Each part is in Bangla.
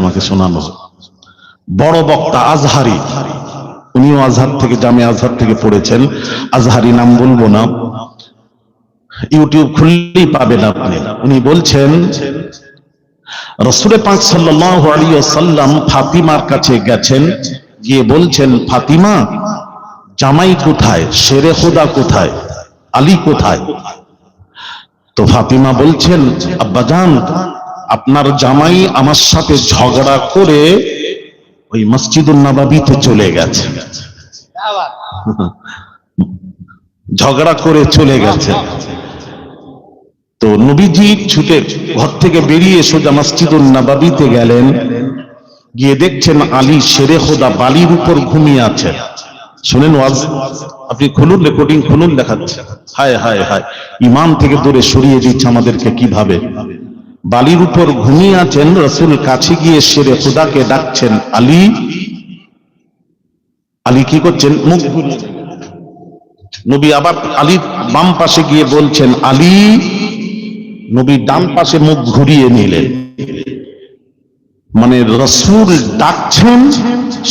আমাকে শোনানো। বড় বক্তা আজহারি, উনিও আজহার থেকে, জামে আজহার থেকে পড়েছেন, আজহারি নাম বলবো না, ইউটিউব খুললেই পাবেন আপনি। উনি বলছেন রাসূল পাক সাল্লাল্লাহু আলাইহি ওয়াসাল্লাম ফাতিমার কাছে গেছেন, গিয়ে বলছেন, ফাতিমা জামাই কোথায়, শেরে খোদা কোথায়, আলী কোথায়? তো ফাতিমা বলছেন, আব্বাজান আপনার জামাই আমার সাথে ঝগড়া করে ওই মসজিদুন নববীতে চলে গেছে, ঝগড়া করে চলে গেছে। তো নবীজি ছুটে ঘর থেকে বেরিয়ে সোজা মসজিদুন নববীতে গেলেন, গিয়ে দেখছেন আলী শেরে খোদা বালির উপর ঘুমিয়ে আছে। শুনেন ওয়াজ, আপনি খুলুন, রেকর্ডিং খুলুন, দেখাচ্ছে। হায় হায় হায়, ইমাম থেকে দূরে সরিয়ে দিচ্ছে আমাদেরকে কিভাবে। বালির উপর ঘুমিয়ে আছেন, রাসূল কাছে গিয়ে শেরে খোদাকে ডাকছেন, আলী। আলী কি করছেন? মুখ ঘুরিয়ে। নবী আবার আলীর বাম পাশে গিয়ে বলছেন, আলী। নবী ডান পাশে মুখ ঘুরিয়ে নিলেন। মানে রাসূল ডাকছেন,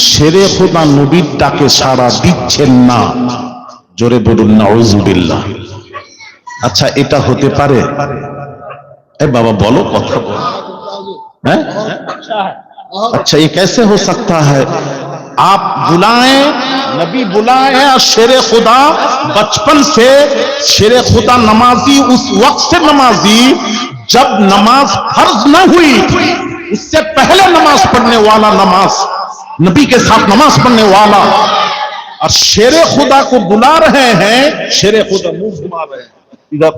শেরে খোদা নবীর ডাকে সাড়া দিচ্ছেন না। জোরে বলুন নাউযুবিল্লাহ। আচ্ছা, এটা হতে পারে? এ বাবা বলো, কথা বলো। हैं? अच्छा ये कैसे हो सकता है? आप बुलाएं, नबी बुलाए, शेरे खुदा बचपन से शेरे खुदा नमाजी उस वक्त से नमाजी जब नमाज फर्ज न हुई, उससे पहले नमाज पढ़ने वाला, नमाज नबी के साथ नमाज पढ़ने वाला, और शेरे खुदा को बुला रहे हैं, शेरे खुदा मुंह घुमा रहे हैं, इधर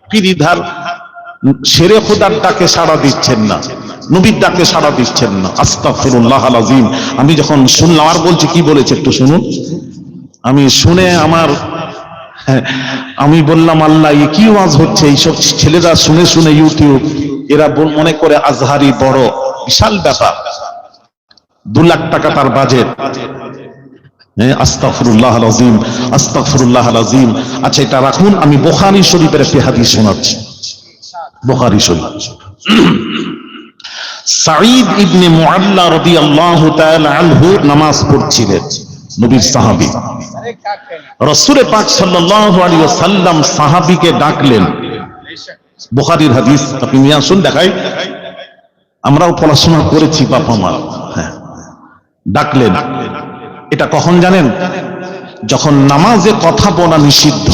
फिर इधर শেরে খোদার ডাকে সাড়া দিচ্ছেন না, নবীর ডাকে সাড়া দিচ্ছেন না। আস্তাগফিরুল্লাহ আল আযীম। আমি যখন শুনলাম, আর বলছি কি বলেছে একটু শুনুন। আমি শুনে আমি বললাম, আল্লাহ এ কি ওয়াজ হচ্ছে? এইসব ছেলেরা শুনে শুনে ইউটিউব, এরা মনে করে আজহারি বড় বিশাল ব্যাপার, 2 লাখ টাকা তার বাজেট। আস্তাগফিরুল্লাহ আল আযীম, আস্তাগফিরুল্লাহ আল আযীম। আচ্ছা এটা রাখুন, আমি বুখারী শরীফের একটি হাদিস শোনাচ্ছি। বুখারী শরীফ, সাঈদ ইবনে মুআল্লা রাদিয়াল্লাহু তাআলা আনহু নামাজ পড়ছিলেন, নবীর সাহাবী। রাসূল পাক সাল্লাল্লাহু আলাইহি ওয়াসাল্লাম সাহাবীকে ডাকলেন। বুখারীর হাদিস, আপনি নিয়ে আসুন দেখাই। আমরাও পড়াশোনা করেছি বাবা মা। হ্যাঁ, ডাকলেন। এটা কখন জানেন? যখন নামাজে কথা বলা নিষিদ্ধ।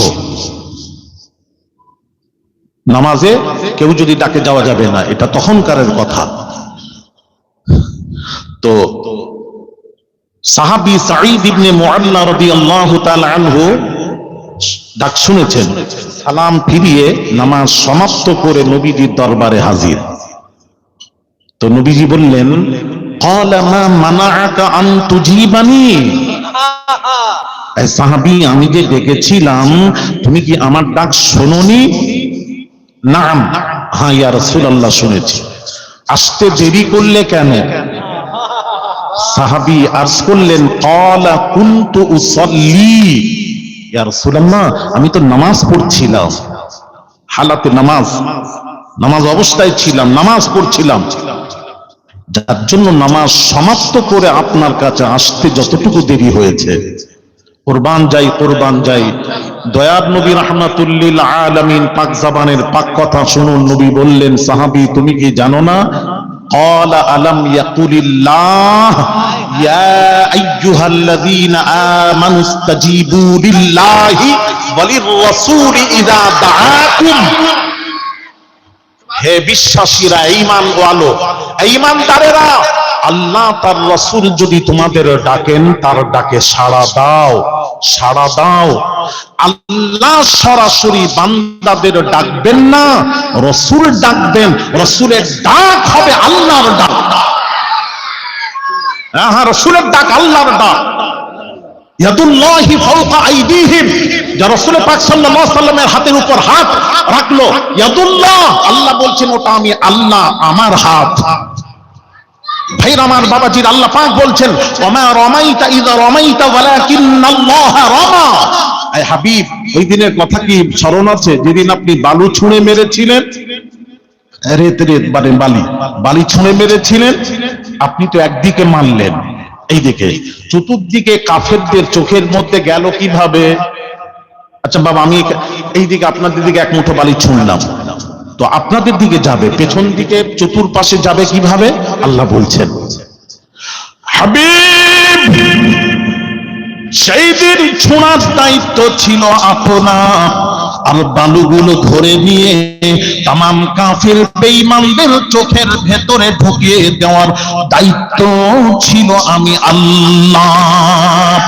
নামাজে কেউ যদি ডাকে যাওয়া যাবে না, এটা তখনকারের কথা। তো সাহাবী সাঈদ ইবনে মুআল্লা রাদিয়াল্লাহু তাআলা আনহু ডাক শুনেছেন, সালাম ফিরিয়ে নামাজ সমাপ্ত করে নবীজির দরবারে হাজির। তো নবীজি বললেন, ক্বালা মা মানাআকা আন তুজিবানি? সাহাবী, আমি যে ডেকেছিলাম তুমি কি আমার ডাক শোনোনি? নাম, হ্যাঁ ইয়া রাসূলুল্লাহ শুনেছি। আসতে দেরি করলে কেন? সাহাবী আরজ করলেন, ক্বালা কুনতু উসাল্লি ইয়া রাসূলুল্লাহ, আমি তো নামাজ পড়ছিলাম, হালাতে নামাজ অবস্থায় ছিলাম, নামাজ পড়ছিলাম, যার জন্য নামাজ সমাপ্ত করে আপনার কাছে আসতে যতটুকু দেরি হয়েছে। কুরবান যাই। দয়ার নবী রাহমাতুল লিল আলামিন পাক জবানের পাক কথা শুনুন। নবী বললেন, সাহাবী তুমি কি জানো না? ক্বালা আলাম ইয়াকুলিল্লাহ ইয়া আইয়ুহাল্লাযীনা আমানু ইসতাজীবু লিল্লাহি ওয়া লির-রাসূলি ইযা দাআকুম। হে বিশ্বাসীরা, ঈমান ওয়ালো, ঈমানদারেরা, আল্লাহ তার রাসূল যদি তোমাদের ডাকেন, তার ডাকে সাড়া দাও। আল্লাহ সরাসরি বান্দাদের ডাকবেন না, রাসূল ডাকবেন। রাসূলের ডাক হবে আল্লাহর ডাক। হ্যাঁ, রাসূলের ডাক আল্লাহর ডাক। ইয়াদুল্লাহি ফাওকা আইদিহিম, যা রাসূল পাক সাল্লাল্লাহু আলাইহি ওয়াসাল্লামের হাতের উপর হাত রাখলো, ইয়াদুল্লাহ, আল্লাহ বলছেন ওটা আমি আল্লাহ, আমার হাত। ভাইরা আমার, বাবাজির, আল্লাহ পাক বলছেন, ওমা রামাইতা ইযা রামাইতা ওয়ালাকিন্নাল্লাহ রামা। এই হাবিব, ওই দিনের কথা কি স্মরণ আছে যেদিন আপনি বালু ছুঁড়ে মেরেছিলেন? রেত রেত মানে বালি বালি ছুঁড়ে মেরেছিলেন, আপনি তো একদিকে মারলেন, এইদিকে চতুর্দিকে কাফেরদের চোখের মধ্যে গেল কিভাবে? আচ্ছা বাবা, আমি এইদিকে আপনাদের দিকে এক মুঠো বালি ছুঁড়লাম, তো আপনাদের দিকে যাবে, পেছন দিকে চতুর্পাশে যাবে কিভাবে? আল্লাহ বলছেন, হাবিব সেই দিন ছোঁড়ার দায়িত্ব ছিল আপনার, আর বালুগুলো ধরে নিয়ে তামাম কাফের বেঈমানদের চোখের ভেতরে ঢুকিয়ে দেওয়ার দায়িত্ব ছিল আমি আল্লাহ।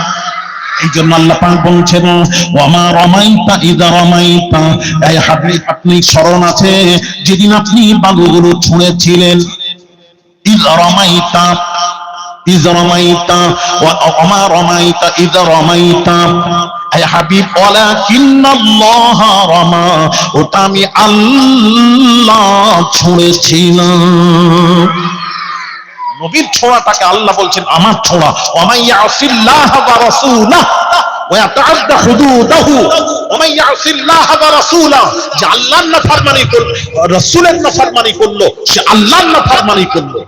এই জন্য আল্লাহ পাক বলছেন, ওয়ামা রমাইতা ইযা রমাইতা, এই হাবিব আপনি স্মরণ আছে যেদিন আপনি বালুগুলো ছুঁড়েছিলেন, ইযা রমাইতা ইযা রমাইতা ওয়ামা রমাইতা ইযা রমাইতা, হে হাবিব ওয়ালাকিন্নাল্লাহ রামা, ওটা আমি আল্লাহ ছুঁড়েছিলাম। নবীর ছোঁড়াটাকে আল্লাহ বলছেন আমার ছোঁড়া। ওয়া ইয়াসিল্লাহ ওয়া রাসূলাহু ওয়া ইয়াতাআদ্দা হুদুদাহু, ওয়া ইয়াসিল্লাহ ওয়া রাসূলাহু, যে আল্লাহর নাফরমানি করলো, রাসূলের নাফরমানি করলো, সে আল্লাহর নাফরমানি করলো।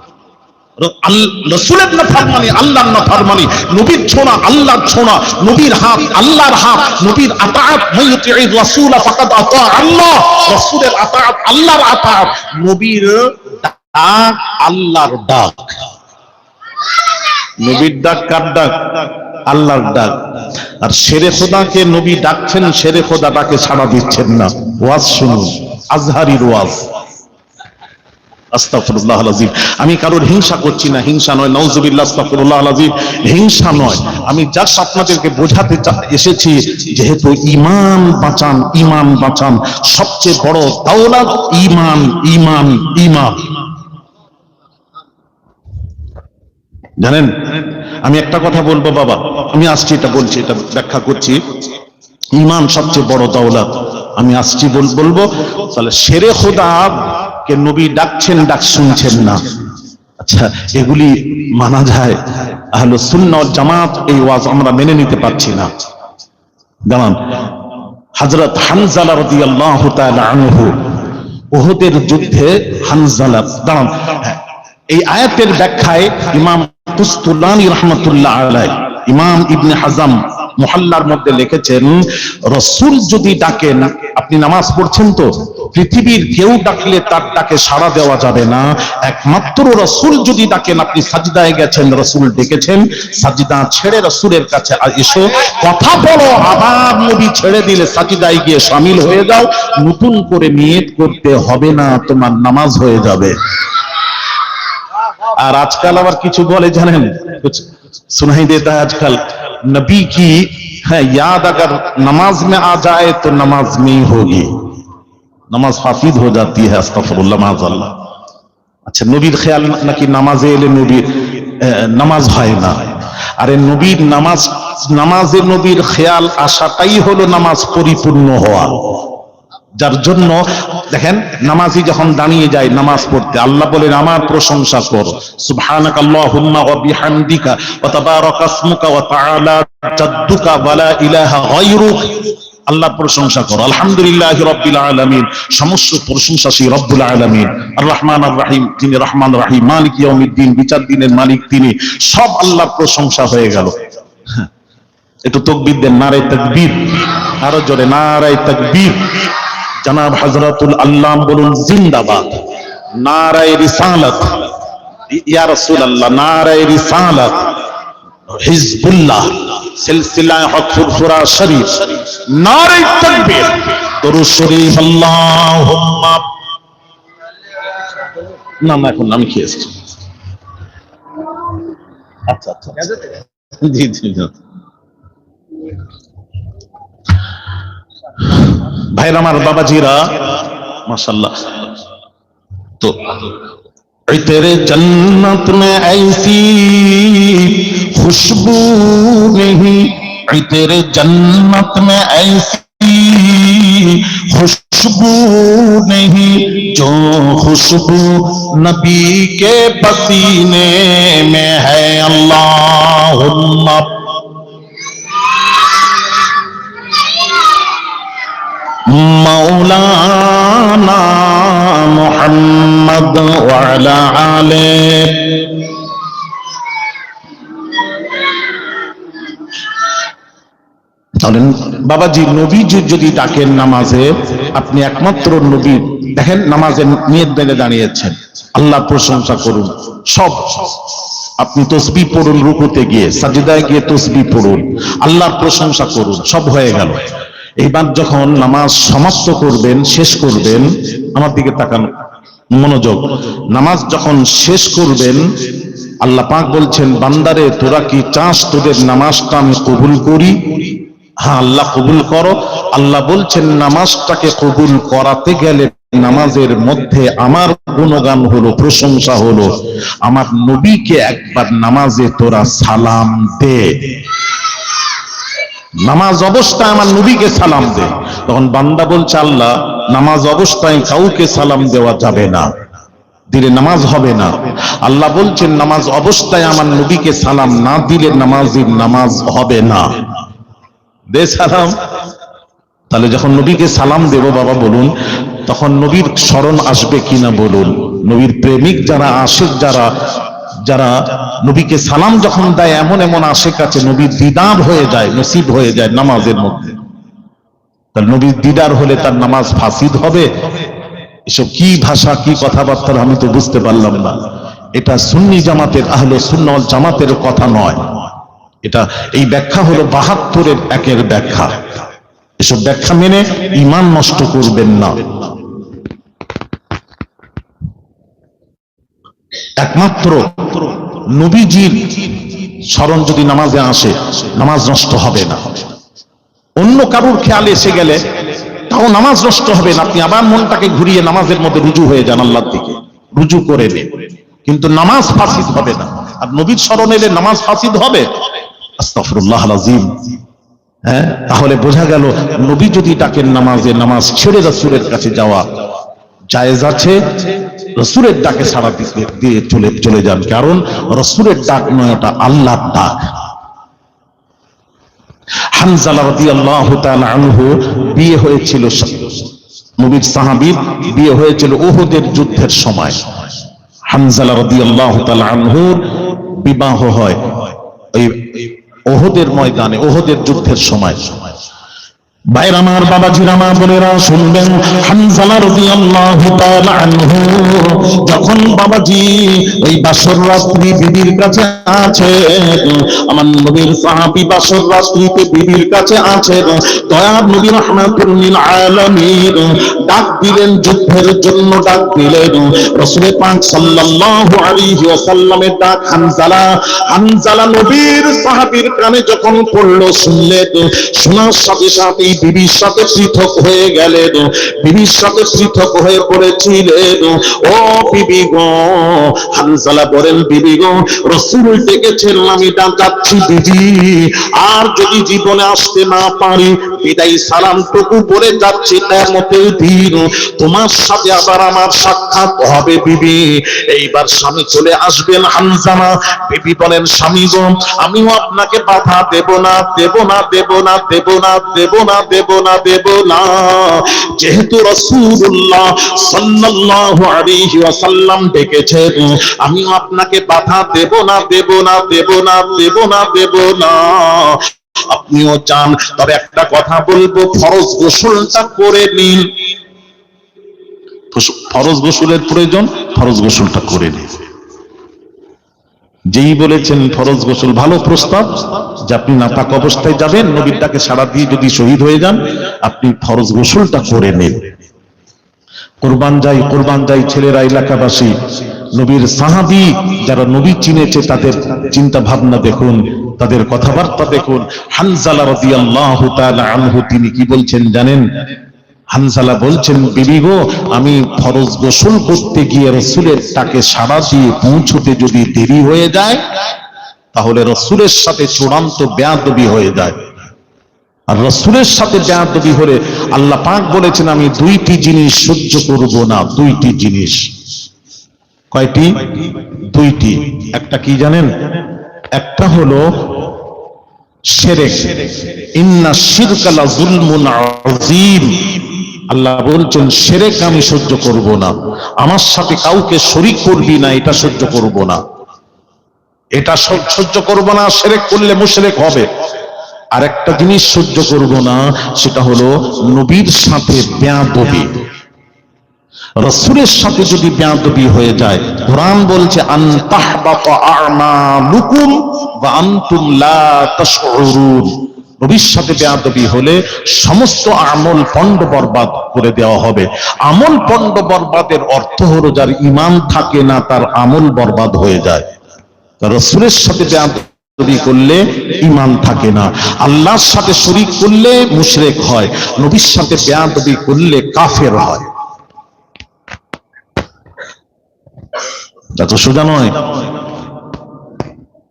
রাসূলের নাফরমানি আল্লাহর নাফরমানি, নবীর ছোঁড়া আল্লাহর ছোঁড়া, নবীর হাত আল্লাহর হাত, নবীর আতাআত মাইয়ুতির রাসূল ফাকাদ আতা আল্লাহ, রাসূলের আতাআত আল্লাহর আতাআত, নবীর ডাক আল্লাহর ডাক। নবীর ডাক কার ডাক? আল্লাহর ডাক। আর শেরে খোদাকে নবী ডাকছেন, শেরে খোদা ডাকে সাড়া দিচ্ছেন না। ওয়াজ শুনুন, আজহারির ওয়াজ। আস্তাগফিরুল্লাহ আল-আযীম। আমি কারোর হিংসা করছি না, হিংসা নয়, নাউযুবিল্লাহ, আস্তাগফিরুল্লাহ আল-আযীম, হিংসা নয়। আমি জাস্ট আপনাদেরকে বোঝাতে এসেছি, যেহেতু ঈমান বাঁচান, ঈমান বাঁচান, সবচেয়ে বড় দৌলত ঈমান, ঈমান, ঈমান। জানেন, আমি একটা কথা বলবো বাবা, আমি আসছি, এটা বলছি, এটা ব্যাখ্যা করছি। ঈমান সবচেয়ে বড় দৌলত। আমি আসছি বলবো, তাহলে শেরে খোদা কে নবী ডাকছেন, ডাক শুনছেন না। আচ্ছা, এগুলি মানা যায়? আহলুস সুন্নাহ ওয়াল জামাত এই ওয়াজ আমরা মেনে নিতে পারছি না। জানান, হযরত হানজালা রাদিয়াল্লাহু তাআলা আনহু, উহুদের যুদ্ধে হানজালা, দাঁড়ান, এই আয়াতের ব্যাখ্যায় ইমাম তুস্তুলানী রাহমাতুল্লাহ আলাইহি, ইমাম ইবনে হাজাম মুহাল্লার মধ্যে লিখেছেন, রাসূল যদি ডাকেন, আপনি নামাজ পড়ছেন তো, পৃথিবীর কেউ ডাকলে তার ডাকে সাড়া দেওয়া যাবে না, একমাত্র রাসূল যদি ডাকেন, আপনি সাজদায় গেছেন, রাসূল ডেকেছেন, সাজদা ছেড়ে রাসূলের কাছে এসো, কথা বলো, আবার নবী ছেড়ে দিলে সাজদায় গিয়ে শামিল হয়ে যাও, নতুন করে নিয়ত করতে হবে না, তোমার নামাজ হয়ে যাবে। আর আজকাল আবার কিছু বলে জানেন, सुनाई देता है आजकल, नबी की है याद अगर नमाज में आ जाए तो नमाज नहीं होगी, नमाज हाफिज हो जाती है। अस्तगफिरुल्लाह माज़अल्लाह। अच्छा, नबीर ख्याल नाकि नामाजे एले नबीर नामाज হয় না। আরে নবীর নামাজে নবীর খেয়াল আসাটাই হলো নামাজ পরিপূর্ণ হওয়া। যার জন্য দেখেন, নামাজি যখন দাঁড়িয়ে যায় নামাজ পড়তে, আল্লাহ বলেন আমার প্রশংসা কর, সুবহানাকাল্লাহুম্মা ওয়া বিহামদিকা ওয়া তাবারাকা ইসমুকা ওয়া তাআলা জাদ্দুকা ওয়া লা ইলাহা গায়রুক। আল্লাহর প্রশংসা করো, আলহামদুলিল্লাহি রাব্বিল আলামিন, সমস্ত প্রশংসা সেই রব্বুল আলামিন। আর রহমান আর রহিম, যিনি রহমান রহিম, মালিক ইয়াউমিদ্দিন, বিচার দিনের মালিক তিনি, সব আল্লাহর প্রশংসা হয়ে গেল। একটু তাকবীর দেন, নারে তাকবীর, আরো জোরে নারে তাকবীর। জনাব হযরতুল আল্লাম বলুন জিন্দাবাদ, নারায়ে রিসালাত, ইয়া রাসূলুল্লাহ, নারায়ে রিসালাত, হিজবুল্লাহ, সিলসিলায়ে হক ফুরফুরা শরীফ, নারায়ে তাকবীর, দরুদ শরীফ, আল্লাহুম্মা। না এখন আমি খেয়েছি। আচ্ছা আচ্ছা, জি জি, ভাইরা আমার, বাবাজিরা, माशाल्लाह। तो तेरे जन्नत में ऐसी खुशबू नहीं, तेरे जन्नत में ऐसी खुशबू नहीं जो खुशबू नबी के पसीने में है। अल्लाहुम्मा মাওলানা মুহাম্মদ ওয়া আলা আলিহি। চলেন বাবাজি, নবী যদি ডাকেন নামাজে, আপনি একমাত্র নবী দেখেন নামাজের নিয়ত বেঁধে দাঁড়িয়েছেন, আল্লাহর প্রশংসা করুন। সব আপনি তসবিহ পড়ুন, রুকুতে গিয়ে সাজদায় গিয়ে তসবিহ পড়ুন, আল্লাহর প্রশংসা করুন, সব হয়ে গেল। এইবার যখন নামাজ সমাপ্ত করবেন, শেষ করবেন, আমার দিকে তাকান, মনোযোগ। নামাজ যখন শেষ করবেন, আল্লাহ পাক বলছেন, বান্দারে তোরা কি চাস তোদের নামাজটা আমি কবুল করি? হ্যাঁ আল্লাহ কবুল করো। আল্লাহ বলছেন নামাজটাকে কবুল করাতে গেলে নামাজের মধ্যে আমার গুণগান হলো, প্রশংসা হলো। আমার নবীকে একবার নামাজে তোরা সালাম দে, নামাজ অবস্থায় আমার নবীকে সালাম দে। তখন বান্দা বলছে, আল্লাহ নামাজ অবস্থায় কাউকে সালাম দেওয়া যাবে না, দিলে নামাজ হবে না। আল্লাহ বলছেন নামাজ অবস্থায় আমার নবীকে সালাম না দিলে নামাজের নামাজ হবে না, দে সালাম। তাহলে যখন নবীকে সালাম দেব বাবা বলুন, তখন নবীর স্মরণ আসবে কিনা বলুন? নবীর প্রেমিক যারা, আশিক যারা, যারা নবীকে সালাম যখন দেয়, এমন এমন আশিক আছে নবীর দিদার হয়ে যায়, নসিব হয়ে যায় নামাজের মধ্যে। তার নবীর দিদার হলে তার নামাজ ফাসিদ হবে? এসব কি ভাষা, কি কথাবার্তা, আমি তো বুঝতে পারলাম না। এটা সুন্নি জামাতের, আহলে সুন্নাহ ওয়াল জামাতের কথা নয়। এটা এই ব্যাখ্যা হলো ৭২-এর একের ব্যাখ্যা। এসব ব্যাখ্যা মেনে ঈমান নষ্ট করবেন না। একমাত্র নবীজির স্মরণ যদি নামাজে আসে, নামাজ নষ্ট হবে না। অন্য কারুর খেয়াল এসে গেলে তাও নামাজ নষ্ট হবে না। আপনি আবার মনটাকে ঘুরিয়ে নামাজের মধ্যে রুজু হয়ে যান, আল্লাহর দিকে রুজু করে নেন, কিন্তু নামাজ ফাসিদ হবে না। আর নবীর স্মরণ এলে নামাজ ফাসিদ হবে? আস্তাগফিরুল্লাহ আযীম। হ্যাঁ, তাহলে বোঝা গেল নবী যদি ডাকেন নামাজে, নামাজ ছেড়ে রাসূলের কাছে যাওয়া জায়েজ আছে। রাসূলের ডাকে সাড়া দিয়ে চলে যান, কারণ রাসূলের ডাক নয়, ওটা আল্লাহর ডাক। হানজালা রাদিয়াল্লাহু তাআলা আনহু বিয়ে হয়েছিল, নবীর সাহাবীর বিয়ে হয়েছিল উহুদের যুদ্ধের সময়। হানজালা রাদিয়াল্লাহু তাআলা আনহুর বিবাহ হয় ওই উহুদের ময়দানে, উহুদের যুদ্ধের সময়। ভাইরা আমার, বাবাজিরা আমার, বোনেরা শুনবেন, হানজালা রাদিয়াল্লাহু তাআলা আনহু যখন বাবাজি ওই বাসর রাত্রি বিবির কাছে আছে, আমার নবীর সাহাবী বাসর রাত্রিতে বিবির কাছে আছে, দয়ার নবী রাহমাতুল লিল আলামিন ডাক দিলেন, যুদ্ধের জন্য ডাক দিলেন। রাসূল পাক সাল্লাল্লাহু আলাইহি ওয়াসাল্লামের ডাক হানজালা নবীর সাহাবীর কানে যখন পড়লো, শুনলেন, শোনার সাথে সাথে বিবির সাথে পৃথক হয়ে গেলেন, বিবির সাথে পৃথক হয়ে পড়েছিলেন। ও বিবি গো, হানজালা বলেন, বিবি গো, রাসূল ডেকেছেন, আমি যাচ্ছি বিবি, আর যদি জীবনে আসতে না পারি বিদায় সালামটুকু বলে যাচ্ছি, কিয়ামতের দিন তোমার সাথে আবার আমার সাক্ষাৎ হবে বিবি। এইবার স্বামী চলে আসবেন হানজালা। বিবি বলেন, স্বামী গো, আমিও আপনাকে বাধা দেব না, দেব না, দেব না, দেব না, দেব না, দেব না, দেব না। যেহেতু রাসূলুল্লাহ সাল্লাল্লাহু আলাইহি ওয়াসাল্লাম ডেকেছেন, আমিও আপনাকে বাধা দেব না, দেব না, দেব না, দেব না, দেব না। আপনিও চান, তবে একটা কথা বলবো, ফরজ গোসলটা করে নিন। ফরজ গোসলের প্রয়োজন, ফরজ গোসলটা করে নিন। যেই বলেছেন ফরজ গোসল, ভালো প্রস্তাব যে আপনি নাপাক অবস্থায় যাবেন, নবীর ডাকে সাড়া দিয়ে যদি শহীদ হয়ে যান, আপনি ফরজ গোসলটা করে নেন। কোরবান যাই ছেলেরা, এলাকাবাসী, নবীর সাহাবী যারা নবী চিনেছে, তাদের চিন্তা ভাবনা দেখুন, তাদের কথাবার্তা দেখুন। হানজালা রাদিয়াল্লাহু তাআলা আনহু তিনি কি বলছেন জানেন? হানজালা বলছেন, বিবি গো, আমি ফরজ গোসল করতে গিয়ে রাসূলের ডাকে সাড়া দিয়ে পৌঁছতে যদি দেরি হয়ে যায়, তাহলে রাসূলের সাথে চূড়ান্ত বেয়াদবি হয়ে যায়। আর রাসূলের সাথে বেয়াদবি হলে আল্লাহ পাক বলেছেন, আমি দুইটি জিনিস সহ্য করব না। দুইটি জিনিস। কয়টি? দুইটি। একটা কি জানেন? একটা হলো শিরক। ইন্না শিরকা লা যুলমুন আযীম। আল্লাহ বলছেন শিরক আমি সহ্য করব না, আমার সাথে কাউকে শরীক করবি না, এটা সহ্য করব না, এটা সহ্য করব না, শিরক করলে মুশরিক হবে। আর একটা জিনিস সহ্য করব না, সেটা হলো নবীর সাথে বেয়াদবি। রাসূলের সাথে যদি বেয়াদবি হয়ে যায়, কোরআন বলছে আন তাহবাতা আমালুকুম ওয়া আনতুম লা তাশউরুন। নবীর সাথে বেয়াদবি হলে সমস্ত আমল পণ্ড বরবাদ করে দেওয়া হবে। আমল পণ্ড বরবাদের অর্থ হলো যার ঈমান থাকে না তার আমল বরবাদ হয়ে যায়। রাসূলের সাথে বেয়াদবি করলে ঈমান থাকে না, আল্লাহর সাথে শরীক করলে মুশরিক হয়, নবীর সাথে বেয়াদবি করলে কাফের হয়। এত সোজা নয়।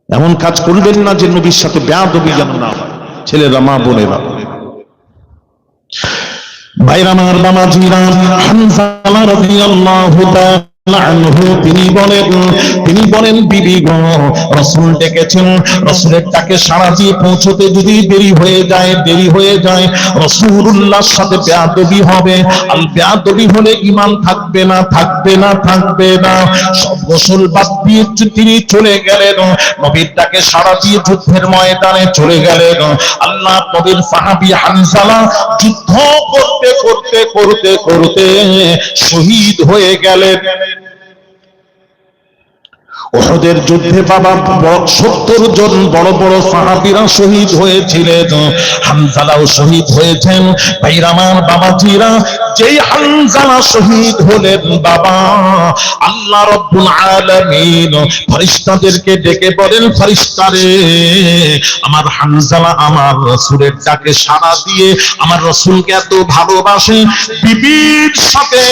এমন কাজ করবেন না যে নবীর সাথে বেয়াদবি যেন না হয়। ছেলেরা, মা বোনেরা, ভাইরা আমার, বাবাজিরা, হানজালা রাদিয়াল্লাহু তাআলা আনহু তিনি বলেন বিবি গো, রাসূল ডেকেছেন, রাসূলের ডাকে সাড়া দিয়ে পৌঁছতে যদি দেরি হয়ে যায় রাসূলুল্লাহর সাথে বেয়াদবি হবে। আর বেয়াদবি হলে ঈমান থাকবে না। সব গোসল বাদ দিয়ে তিনি চলে গেলেন, নবীর ডাকে সাড়া দিয়ে যুদ্ধের ময়দানে চলে গেলেন। আল্লাহ নবীর সাহাবী হানজালা যুদ্ধ করতে শহীদ হয়ে গেলেন। উহুদের যুদ্ধে বাবা 70 জন বড় বড় সাহাবীরা শহীদ হয়েছিলেন, হানজালাও শহীদ হয়েছেন। ভাইরা আমার, বাবাজিরা, যেই হানজালা শহীদ হলেন বাবা, আল্লাহ রাব্বুল আলামিন ফেরেশতাদেরকে ডেকে বলেন, ফেরেশতারে, আমার হানজালা আমার রাসূলের ডাকে সাড়া দিয়ে আমার রাসূলকে এত ভালোবাসে, বিবির সাথে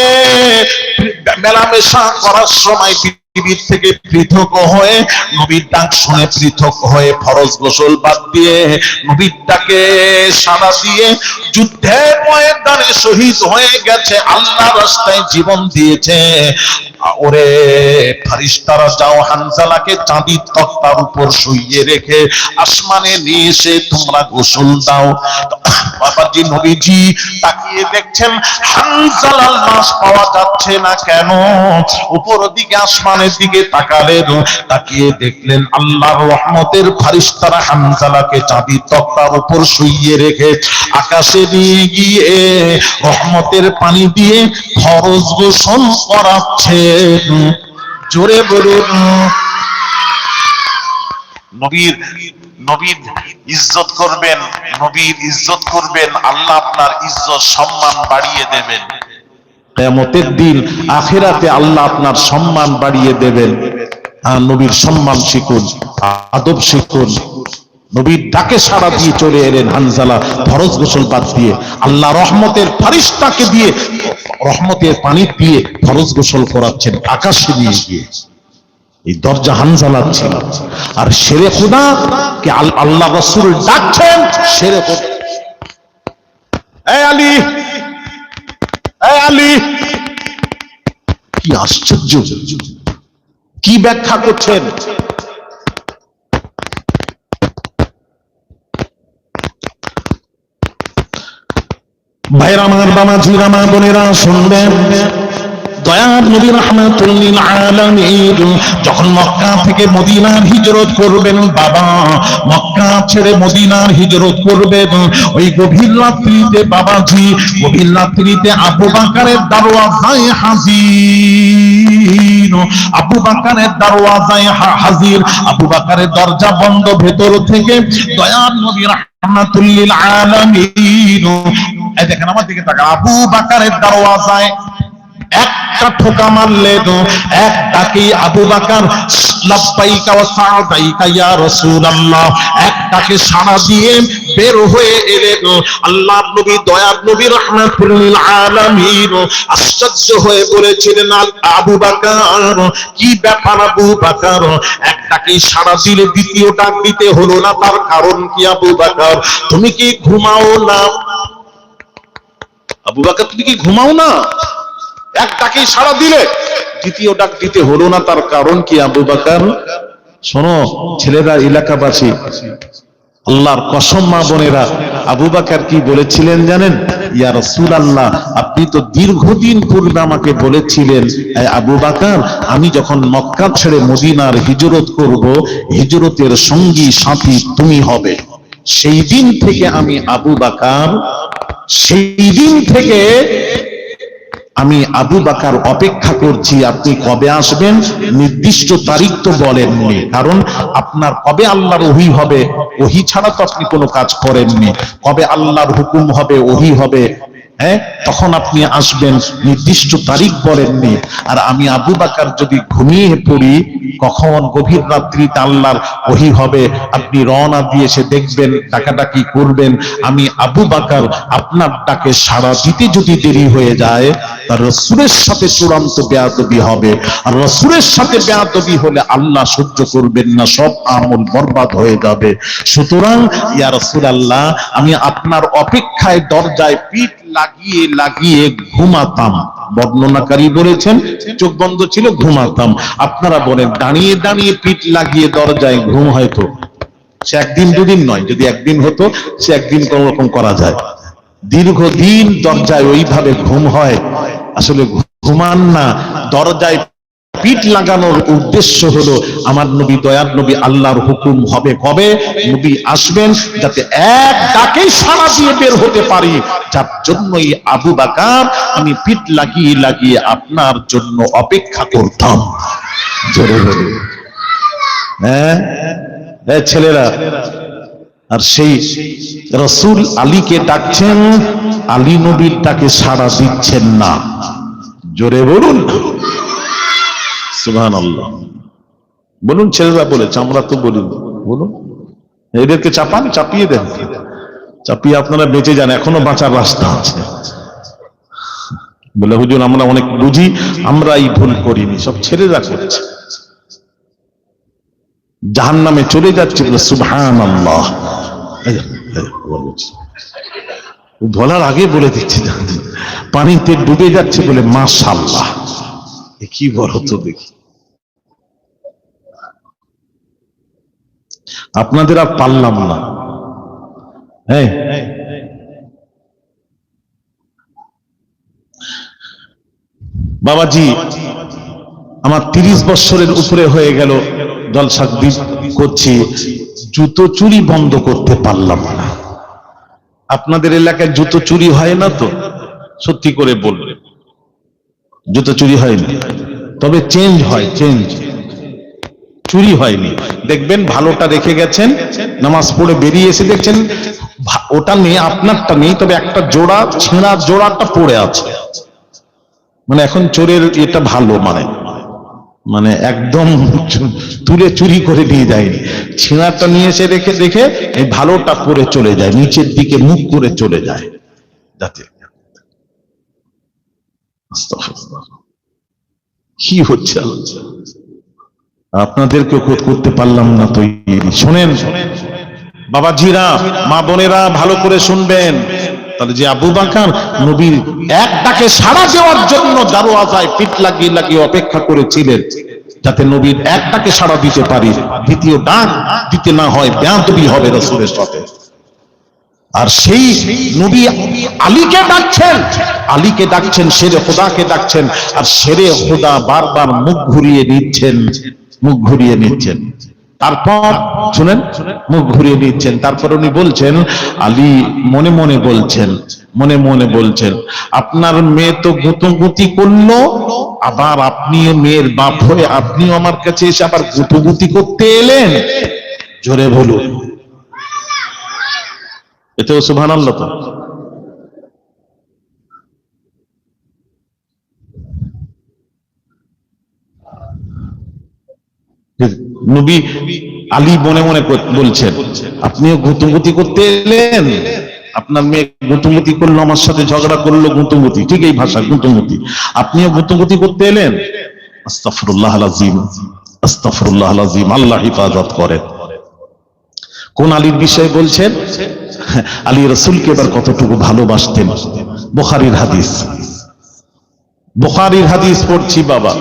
মেলামেশা করার সময় পৃথিবীর থেকে পৃথক হয়ে নবীর ডাক শুনে পৃথক হয়ে ফরজ গোসল বাদ দিয়ে নবীর ডাকে সাড়া দিয়ে যুদ্ধের ময়দানে শহীদ হয়ে গেছে, আল্লাহর রাস্তায় জীবন দিয়েছে। ওরে ফেরেশতারা, যাও হানজালাকে চাঁদির তক্তার উপর শুইয়ে রেখে আসমানে নিয়ে এসে তোমরা গোসল দাও। বাবাজি নবীজি তাকিয়ে দেখছেন হানজালার লাশ পাওয়া যাচ্ছে না কেন? উপর দিকে আসমানের দিকে তাকিয়ে দেখলেন আল্লাহর রহমতের ফেরেশতারা হানজালাকে চাঁদির তক্তার উপর শুইয়ে রেখে আকাশে নিয়ে গিয়ে রহমতের পানি দিয়ে ফরজ গোসল করাচ্ছে। জোরে বলুন। নবীর ইজ্জত করবেন, আল্লাহ আপনার ইজ্জত সম্মান বাড়িয়ে দেবেন। কিয়ামতের দিন আখিরাতে আল্লাহ আপনার সম্মান বাড়িয়ে দেবেন। নবীর সম্মান শিখুন, আদব শিখুন। নবীর ডাকে সাড়া দিয়ে চলে এলেন হানজালা ফরজ গোসল বাদ দিয়ে, আল্লাহ রহমতের ফেরেশতাকে দিয়ে রহমতের পানি দিয়ে ফরজ গোসল করাচ্ছেন আকাশে নিয়ে গিয়ে। এই দরজা হানজালার ছিল। আর শেরে খুদা কে আল্লাহ রাসূল ডাকছেন, শেরে খুদা, এই আলী, এই আলী। কি আশ্চর্য, কি ব্যাখ্যা করছেন? ভাইরা আমার, বাবাজিরা, মা বোনেরা, শুনবেন, দয়ার নবী রাহমাতুল লিল আলামিন যখন মক্কা থেকে মদিনার হিজরত করবেন বাবা, মক্কা ছেড়ে মদিনার হিজরত করবেন, ওই গভীর রাত্রিতে বাবাজি, গভীর রাত্রিতে আবু বকরের দরওয়াজায় হাজির, আবু বকরের দরওয়াজায় হাজির, আবু বকরের দরজা বন্ধ ভেতর থেকে। দয়ার নবী রাহমাতুল লিল আলামিন, এই দেখেন আমার দিকে তাকান, আবু বকরের দরওয়াজায় একটা ঠোকা মারলে এক ডাকে আবু বকর লাব্বাইকা ওয়া সা'দাইকা ইয়া রাসূলুল্লাহ, এক ডাকে সাড়া দিয়ে বের হয়ে এলেন আল্লাহর নবী, দয়ার নবী রাহমাতুল লিল আলামিন। আশ্চর্য হয়ে বলেছিলেন, আবু বকর, কি ব্যাপার আবু বকর, এক ডাকে সাড়া দিলে দ্বিতীয় ডাক দিতে হলো না, তার কারণ কি আবু বকর? তুমি কি ঘুমাও না? আবু বকর, তুমি কি ঘুমাও না? এক ডাকে সাড়া দিলে দ্বিতীয় ডাক দিতে হলো না, তার কারণ কি আবু বকর? শোনো ছেলেরা, এলাকাবাসী, আল্লাহর কসম মা বোনেরা, আবু বকর কি বলেছিলেন জানেন? ইয়া রাসূলুল্লাহ, আপনি তো দীর্ঘদিন পূর্বে আমাকে বলেছিলেন আবু বকর, আমি যখন মক্কা ছেড়ে মদিনার হিজরত করব, হিজরতের সঙ্গী সাথী তুমি হবে। সেই দিন থেকে আমি আবু বকর, সেই দিন থেকে আমি আবু বকর অপেক্ষা করছি, আপনি কবে আসবেন? নির্দিষ্ট তারিখ তো বলেননি, কারণ আপনার কবে আল্লাহর ওহী হবে, ওহী ছাড়া তো আপনি কোনো কাজ করেননি। কবে আল্লাহর হুকুম হবে, ওহী হবে, হ্যাঁ, তখন আপনি আসবেন, নির্দিষ্ট তারিখ বলেননি। আর আমি আবু বকর যদি ঘুমিয়ে পড়ি, কখন গভীর রাত্রিতে আল্লাহর ওহী হবে, আপনি রওনা দিয়ে এসে দেখবেন, ডাকাডাকি করবেন, আমি আবু বকর আপনার ডাকে সাড়া দিতে যদি দেরি হয়ে যায়, তার রাসূলের সাথে চূড়ান্ত বেয়াদবি হবে। আর রাসূলের সাথে বেয়াদবি হলে আল্লাহ সহ্য করবেন না, সব আমল বরবাদ হয়ে যাবে। সুতরাং ইয়া রাসূলুল্লাহ, আমি আপনার অপেক্ষায় দরজায় পিঠ লাগিয়ে লাগিয়ে ঘুমাতাম। বর্ণনাকারী বলেছেন চোখ বন্ধ ছিল, ঘুমাতাম। আপনারা বলেন দাঁড়িয়ে দাঁড়িয়ে পিঠ লাগিয়ে দরজায় ঘুম হয়তো সে একদিন দুদিন নয়, যদি একদিন হতো সে একদিন কোন রকম করা যায়। দীর্ঘদিন দরজায় ওইভাবে ঘুম হয়, আসলে ঘুমান না। দরজায় পিঠ লাগানোর উদ্দেশ্য হলো আমার নবী, দয়ার নবী, আল্লাহর হুকুম হবে কবে, নবী আসবেন, যাতে এক ডাকেই সাড়া দিয়ে বের হতে পারি। যার জন্যই আবু বকর আমি পিঠ লাগিয়ে লাগিয়ে আপনার জন্য অপেক্ষা করতাম। জোরে জোরে হ্যাঁ ছেলেরা। আর সেই রাসূল আলীকে ডাকছেন, আলী নবীর ডাকে সাড়া দিচ্ছেন না। জোরে বলুন সুবহানাল্লাহ। বলুন ছেলেরা বলেছে, আমরা তো বলি। বলুন, এদেরকে চাপান, চাপিয়ে দেন, চাপিয়ে আপনারা বেঁচে যান, এখনো বাঁচার রাস্তা আছে। বলে হুজুর আমরা অনেক বুঝি, আমরা এই ভুল করিনি, সব ছেলেরা করছে, জাহান্নামে চলে যাচ্ছে। বলে সুবহানাল্লাহ, বলার আগে বলে দিচ্ছে পানিতে ডুবে যাচ্ছে বলে মাশাআল্লাহ। কি বলো তো দেখি, আপনাদের আর পারলাম না। হ্যাঁ বাবাজি, আমার 30 বছরের উপরে হয়ে গেল জলসা করছি, জুতো চুরি বন্ধ করতে পারলাম না। আপনাদের এলাকায় জুতো চুরি হয় না তো? সত্যি করে বলবেন, জুতো চুরি হয়নি, তবে চেঞ্জ হয়, চেঞ্জ, চুরি হয়নি। দেখবেন ভালোটা রেখে গেছেন, নামাজ পড়ে বেরিয়ে এসে দেখছেন ওটা নেই, আপনারটা নেই, তবে একটা জোড়া, ছেঁড়া জোড়াটা পড়ে আছে। মানে এখন চোরের এটা ভালো, মানে একদম তুলে চুরি করে নিয়ে যায়নি, ছেঁড়াটা নিয়ে এসে রেখে দেখে এই ভালোটা পরে চলে যায়, নিচের দিকে মুখ করে চলে যায়। যাতে কি হচ্ছে আপনাদেরকে করতে পারলাম না তৈরি। শোনেন বাবাজিরা, মা বোনেরা, ভালো করে শুনবেন। তাহলে যে আবু বকর নবীর এক ডাকে সাড়া দেওয়ার জন্য দরওয়াজায় পিঠ লাগিয়ে লাগিয়ে অপেক্ষা করেছিলেন, যাতে নবীর এক ডাকে সাড়া দিতে পারি, দ্বিতীয় ডাক দিতে না হয়, বেয়াদবি হবে রাসূলের সাথে। আর সেই নবী আলীকে ডাকছেন, আলীকে ডাকছেন, শেরে খোদাকে ডাকছেন, আর শেরে খোদা বারবার মুখ ঘুরিয়ে নিচ্ছেন, মুখ ঘুরিয়ে নিচ্ছেন। তারপর শুনেন, মুখ ঘুরিয়ে নিচ্ছেন। তারপর উনি বলছেন, আলী মনে মনে বলছেন, মনে মনে বলছেন, আপনার মেয়ে তো গুতুগুতি করলো, আবার আপনিও মেয়ের বাপ হয়ে আপনিও আমার কাছে এসে আবার গুতুগুতি করতে এলেন। জোরে বলুন, এতেও সুবহানাল্লাহ। তো নবী আলী মনে মনে বলছেন, আপনিও গুতুগুতি করতে এলেন, আপনার মেয়ে গুতুগুতি করলো, আমার সাথে ঝগড়া করলো, গুতুগুতি, ঠিক এই ভাষা, গুতুগুতি, আপনিও গুতুগুতি করতে এলেন। আস্তাগফিরুল্লাহ আল-আযীম, আস্তাগফিরুল্লাহ আল-আযীম, আল্লাহ হেফাজত করেন। কোন আলীর বিষয়ে বলছেন? আলী রাসূলকে এবার কতটুকু ভালোবাসতেন। বুখারীর হাদিস, বুখারীর হাদিস পড়ছি বাবা।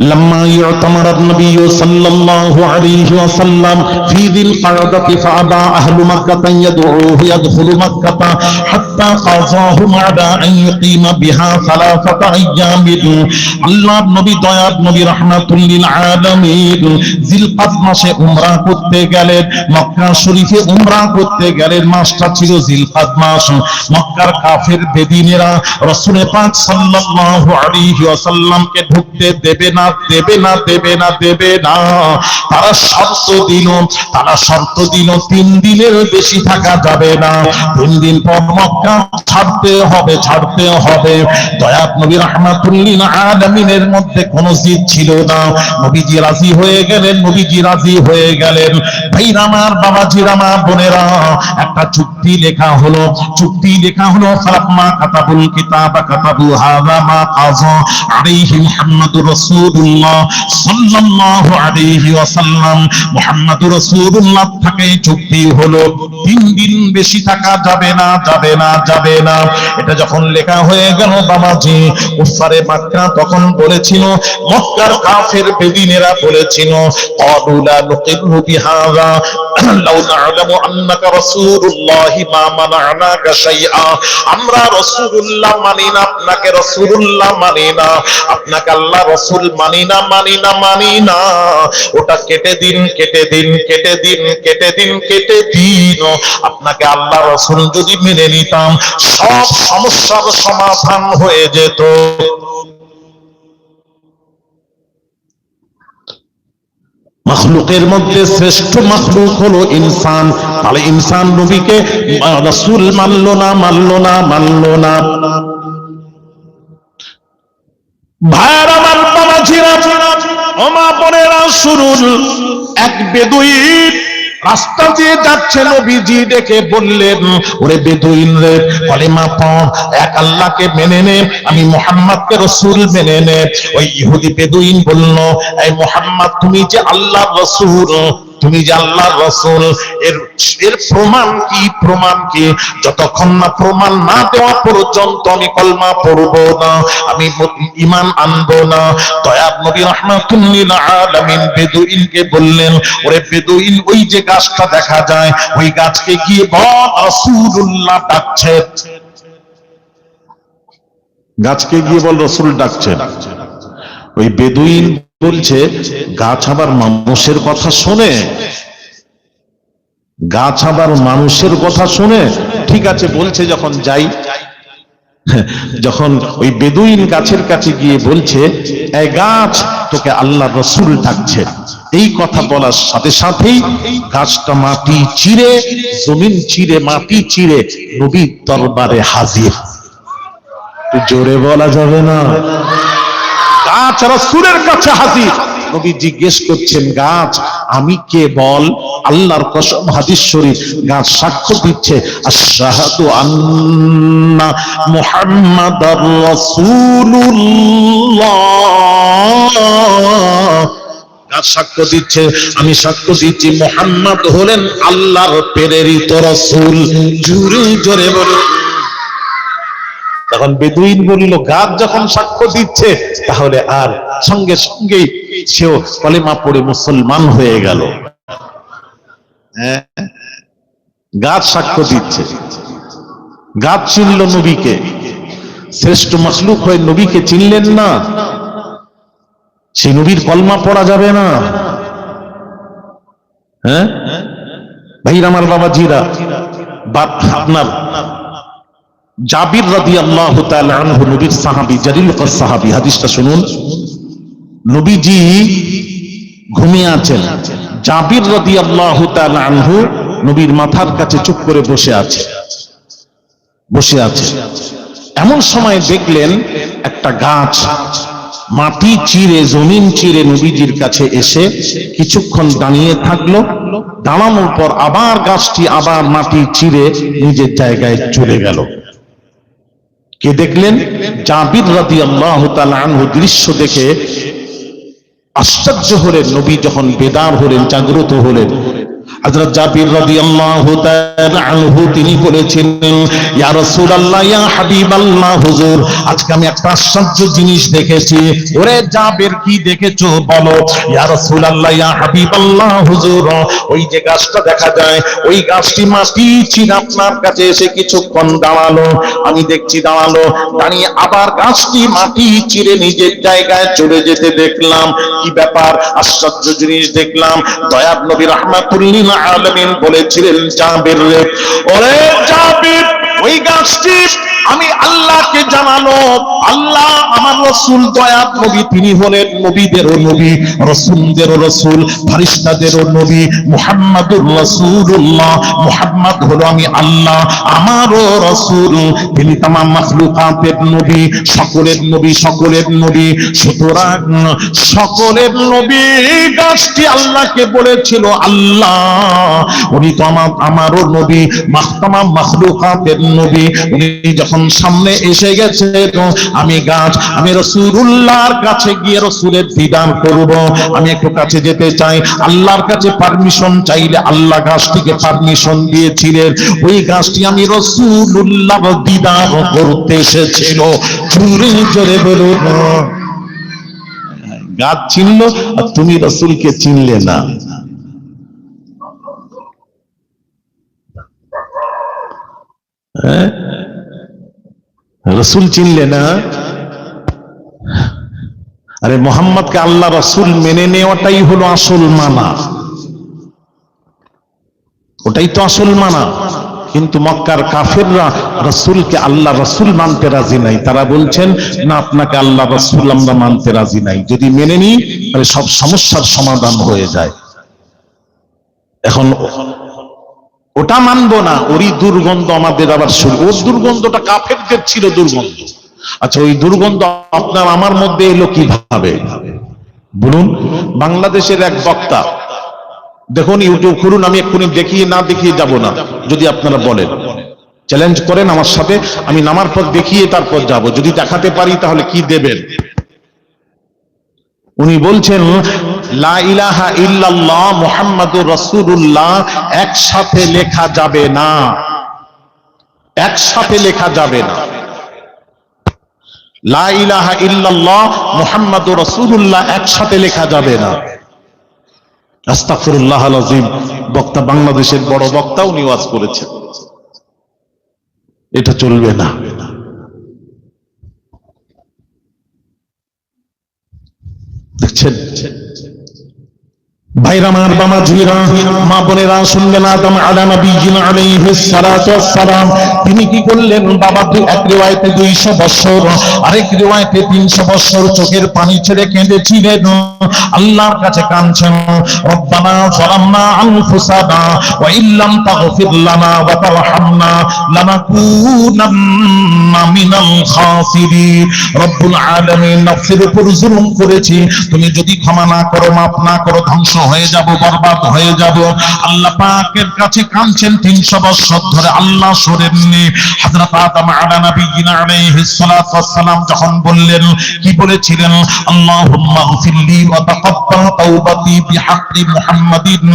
لما يعتمر النبي صلى الله عليه وسلم في ذي القعدة فأبى أهل مكة يدعوه يدخل مكة حتى قاضاهم على أن يقيم بها 3 أيام الله নবী দয়ার নবী রাহমাতুল লিল আলামিন জিলকাদ মাসে উমরা করতে গেলেন মক্কা শরীফে উমরা করতে গেলেন মাসটা ছিল জিলকাদ মাস মক্কার কাফের বেদিনেরা রাসূল পাক সাল্লাল্লাহু আলাইহি ওয়াসাল্লামকে ঢুকতে দেবে না তারা শর্ত দিল 3 দিনের বেশি থাকা যাবে না 3 দিন পর মক্কা ছাড়তে হবে দয়াত নবী রাহমাতুল লিল আলামিনের মধ্যে কোনো জিদ ছিল না নবীজি রাজি হয়ে গেলেন ভাইরা আমার বাবাজিরা আমার বোনেরা একটা চুক্তি লেখা হলো ফালাম্মা কাতাবুল কিতাবা কাতাবু হাযা মা কাযা আলাইহি মুহাম্মাদুর রাসূলুল্লাহ সাল্লাল্লাহু আলাইহি ওয়াসাল্লাম মুহাম্মাদুর রাসূলুল্লাহ থেকে চুক্তি হলো 3 দিন বেশি থাকা যাবে না এটা যখন লেখা হয়ে গেল বাবাজি কুফারে মক্কা তখন বলেছিল মক্কার কাফের বেদিনেরা বলেছিল ক্বালুলা নুকিরু বিহাযা লাউ না'লামু আন্নাকা রাসূলুল্লাহ মা মানা'নাকা শাইআ আমরা রাসূলুল্লাহ মানি না আপনাকে রাসূলুল্লাহ মানি না আপনাকে আল্লাহ রাসূল মানি না ওটা কেটে দিন আপনাকে আল্লাহ রাসূল যদি মেনে নিতাম সব সমস্যার সমাধান হয়ে যেত মাখলুকের মধ্যে শ্রেষ্ঠ মাখলুক হলো ইনসান তাহলে ইনসান নবীকে রাসূল মানলো না ভাইয়ের আমার বাবাজিরা ও মা বোনেরা শুনুন এক বেদুইন রাস্তা দিয়ে যাচ্ছে নবীজি ডেকে বললেন ওরে বেদুইন রে কলেমা পড় এক আল্লাহকে মেনে নে আমি মুহাম্মদকে রাসূল মেনে নে ওই ইহুদি বেদুইন বলল এই মুহাম্মদ তুমি যে আল্লাহর রাসূল এর প্রমাণ কি যতক্ষণ না প্রমাণ না দেওয়া পর্যন্ত আমি কলমা পড়ব না আমি ঈমান আনবো না দয়ার নবী রাহমাতুল লিল আলামিন বেদুইনকে বললেন ওরে বেদুইন ওই যে গাছটা দেখা যায় ওই গাছকে গিয়ে বল রাসূলুল্লাহ ডাকছেন রাসূল ডাকছেন ওই বেদুইন বলছে গাছ আবার মানুষের কথা শুনে ঠিক আছে বলছে যখন যাই যখন ওই বেদুইন গাছের কাছে গিয়ে বলছে এই গাছ তোকে আল্লাহ রাসূল ডাকছে এই কথা বলার সাথে সাথেই গাছটা জমিন চিরে নবীর দরবারে হাজির জোরে বলা যাবে না গাছ রাসূলের কাছে হাজির নবী জিজ্ঞেস করছেন গাছ আমি কে বল আল্লাহর কসম হাদিস শরীফ গাছ সাক্ষ্য দিচ্ছে আশহাদু আন্না মুহাম্মাদার রাসূলুল্লাহ গাছ সাক্ষ্য দিচ্ছে আমি সাক্ষ্য দিচ্ছি মুহাম্মদ হলেন আল্লাহর প্রেরিত রাসূল জোরে বলো তখন বেদুইন বলিল গাছ যখন সাক্ষ্য দিচ্ছে তাহলে আর সঙ্গে সঙ্গেই সেও কলেমা পড়ে মুসলমান হয়ে গেল গাছ সাক্ষ্য দিচ্ছে গাছ চিনল নবীকে শ্রেষ্ঠ মাখলুক হয়ে নবীকে চিনলেন না সেই নবীর কলমা পড়া যাবে না ভাইরা আমার বাবাজিরা আপনার জাবির রাদিয়াল্লাহু তাআলা আনহু নবীর সাহাবী জালিলুল সাহাবী হাদিসটা শুনুন নবীজি ঘুমিয়ে আছেন জাবির রাদিয়াল্লাহু তাআলা আনহু নবীর মাথার কাছে চুপ করে বসে আছে এমন সময় দেখলেন একটা গাছ মাটি চিরে জমিন চিরে নবীজির কাছে এসে কিছুক্ষণ দাঁড়িয়ে থাকলো দাঁড়ানোর পর আবার গাছটি আবার মাটি চিরে নিজের জায়গায় চলে গেল কে দেখলেন জাবির রাদিয়াল্লাহু তাআলা আনহু দৃশ্য দেখে আশ্চর্য হলেন নবী যখন বেদার হলেন জাগ্রত হলেন হযরত জাবির রাদিয়াল্লাহু তাআলা আনহু তিনি বলেছিলেন, ইয়া রাসূলুল্লাহ, ইয়া হাবিবাল্লাহ, হুজুর আজকে আমি একটা আশ্চর্য জিনিস দেখেছি। ওরে জাবির, কি দেখেছো বলো? ইয়া রাসূলুল্লাহ, ইয়া হাবিবাল্লাহ, হুজুর ওই যে গাছটা দেখা যায়, ওই গাছটি মাটি ছিল আপনার কাছে এসে কিছুক্ষণ দাঁড়ালো, আমি দেখছি দাঁড়ালো, দাঁড়িয়ে আবার গাছটি মাটি চিরে নিজের জায়গায় চলে যেতে দেখলাম। কি ব্যাপার, আশ্চর্য জিনিস দেখলাম। দয়ার নবী রাহমাতুল লিল আলামিন বলেছিলেন, জাবির রে, ওরে জাবির, ওই গাছটি আমি আল্লাহকে জানালো। আল্লাহ আমার রাসূল দয়ার নবী, তিনি হলেন নবীদেরও নবী, রাসূলদেরও রাসূল, ফেরেশতাদেরও নবী। মুহাম্মাদুর রাসূলুল্লাহ, মুহাম্মদ হলো আমি আল্লাহ আমারও রাসূল, তিনি তামাম মাখলুকাতের নবী, সকলের নবী, সকলের নবী। সুতরাং সকলের নবী গাছটি আল্লাহকে বলেছিল আল্লাহ, উনি তো আমারও নবী, তামাম মাখলুকাতের নবী। উনি যখন সামনে এসে গেছে, আমি গাছ, আমি রাসূলুল্লাহর কাছে গিয়ে রাসূলের দিদার করব, আমি একটু কাছে যেতে চাই। আল্লাহর কাছে পারমিশন চাইলে আল্লাহ গাছটিকে পারমিশন দিয়েছিলেন। ওই গাছটি আমি রাসূলুল্লাহর দিদার করতে এসেছিল। জোরে জোরে বলুন। গাছ চিনলো আর তুমি রাসূলকে চিনলে না। রাসূল চিনলে না। আরে মুহাম্মদকে আল্লাহ রাসূল মেনে নেওয়াটাই হলো আসল মানা, ওটাই তো আসল মানা। কিন্তু মক্কার কাফেররা রাসূলকে আল্লাহ রাসূল মানতে রাজি নাই। তারা বলছেন, না, আপনাকে আল্লাহ রাসূল আমরা মানতে রাজি নাই, যদি মেনে নিই তাহলে সব সমস্যার সমাধান হয়ে যায়। এখন ওটা মানবো না, ওরই দুর্গন্ধ আমাদের আবার শুরু। ওর দুর্গন্ধটা কাফেরদের ছিল দুর্গন্ধ। আচ্ছা, ওই দুর্গন্ধ আপনার আমার মধ্যে এলো কিভাবে বলুন? বাংলাদেশের এক বক্তা, দেখুন ইউটিউব খুলুন, আমি এক্ষুনি দেখিয়ে না দেখিয়ে যাব না, যদি আপনারা বলেন, চ্যালেঞ্জ করেন আমার সাথে, আমি নামার পর দেখিয়ে তারপর যাব, যদি দেখাতে পারি তাহলে কি দেবেন। উনি বলছেন, লা ইলাহা ইল্লাল্লাহ মুহাম্মাদুর রাসূলুল্লাহ একসাথে লেখা যাবে না, একসাথে লেখা যাবে না। লা ইলাহা ইল্লাল্লাহ মুহাম্মাদুর রাসূলুল্লাহ একসাথে লেখা যাবে না। আস্তাগফিরুল্লাহ আল আযীম। বক্তা বাংলাদেশের বড় বক্তা, উনি ওয়াজ করেছেন, এটা চলবে না। দেখছেন ভাইরা, আমার বাবা ঝুইরা, মা বোনেরা শুনলেন, আদম আলা নবিয়িনা আলাইহিস সালাতু ওয়াস সালাম তিনি কি করলেন? বাবা এক রিওয়ায়াতে 200 বছর, আরেক রিওয়ায়াতে 300 বছর চোখের পানি ছেড়ে কেঁদেছিলেন, আল্লাহর কাছে কাঁদছেন। রব্বানা যালামনা আনফুসানা ওয়া ইল্লাম তাগফির লানা ওয়া তারহামনা লানাকুনান্না মিনাল খাসিরিন। রব্বুল আলামিন, নফসের উপর জুলুম করেছি, তুমি যদি ক্ষমা না করো, মাফ না করো, ধ্বংস হয়ে যাব, বরবাদ হয়ে যাব। আল্লাহ পাকের কাছে কাঁদছেন 300 বছর ধরে, আল্লাহ শোনেননি। হযরত আদম আলা নবিয়িনা আলাইহিস সালাতু ওয়াস সালাম যখন বললেন, কি বলেছিলেন? আল্লাহুম্মা গফিরলি ওয়া তাকাব্বাল তাওবাতি বিহাক্কি মুহাম্মাদিন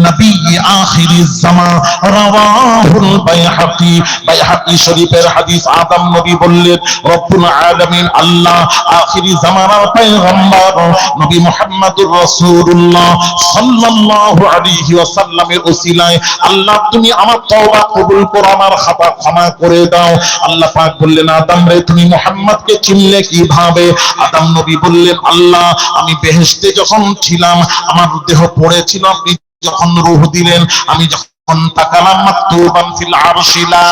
নবিয়্যি আখিরিজ জামান। রাওয়াহুল বাইহাকি। বাইহাকি শরীফের হাদিস। আদম নবী বললেন, রব্বুল আলামিন আল্লাহ আখিরি জামানার পয়গম্বর নবী মুহাম্মদুর রাসূলুল্লাহ সাল্লাল্লাহু আলাইহি ওয়াসাল্লামের ওসিলায় আল্লাহ তুমি আমার তওবা কবুল করো, আমার খাতা ক্ষমা করে দাও। আল্লাহ পাক বললেন, আদম রে, তুমি মুহাম্মদকে চিনলে কিভাবে? আদম নবী বললেন, আল্লাহ আমি বেহেশতে যখন ছিলাম, আমার দেহ পড়েছিল, আপনি যখন রূহ দিলেন, আমি যখন তাকালাম, মাকতুবান ফিল আরশি লা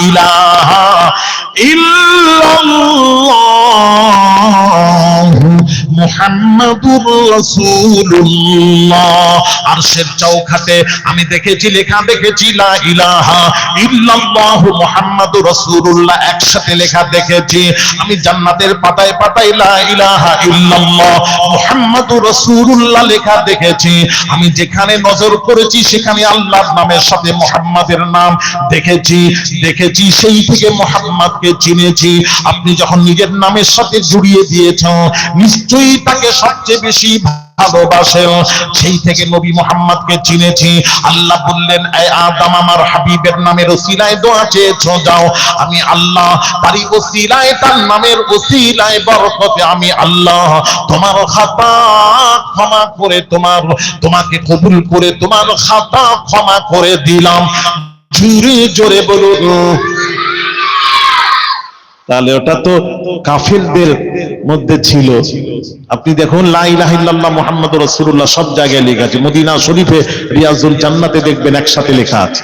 ইলাহা ইল্লাল্লাহ মুহাম্মাদুর রাসূলুল্লাহ। আরশের চৌখাতে আমি দেখেছি, লেখা দেখেছি লা ইলাহা ইল্লাল্লাহ মুহাম্মাদুর রাসূলুল্লাহ একসাথে লেখা দেখেছি। আমি জান্নাতের পাতায় পাতায় লা ইলাহা ইল্লাল্লাহ মুহাম্মাদুর রাসূলুল্লাহ লেখা দেখেছি। আমি যেখানে নজর করেছি সেখানে আল্লাহর নামের সাথে মুহাম্মাদের নাম দেখেছি, সেই থেকে মুহাম্মাদকে চিনেছি। আপনি যখন নিজের নামের সাথে জড়িয়ে দিয়েছেন, নিশ্চয়ই নবী তাকে সবচেয়ে বেশি ভালোবাসেন। সেই থেকে নবী মুহাম্মদকে চিনেছি। আল্লাহ বললেন, এ আদম, আমার হাবিবের নামের ওসিলায় দোয়া চেয়েছো, যাও আমি আল্লাহ তারই ওসিলায়, তার নামের ওসিলায় বরকতে আমি আল্লাহ তোমার খাতা ক্ষমা করে, তোমাকে কবুল করে তোমার খাতা ক্ষমা করে দিলাম। জোরে জোরে বলুন। তাহলে ওটা তো কাফিরদের মধ্যে ছিল। আপনি দেখুন, লা ইলাহা ইল্লাল্লাহ মুহাম্মাদুর রাসূলুল্লাহ সব জায়গায় লেখা আছে। মদিনা শরীফে রিয়াজুল জান্নাতে দেখবেন একসাথে লেখা আছে।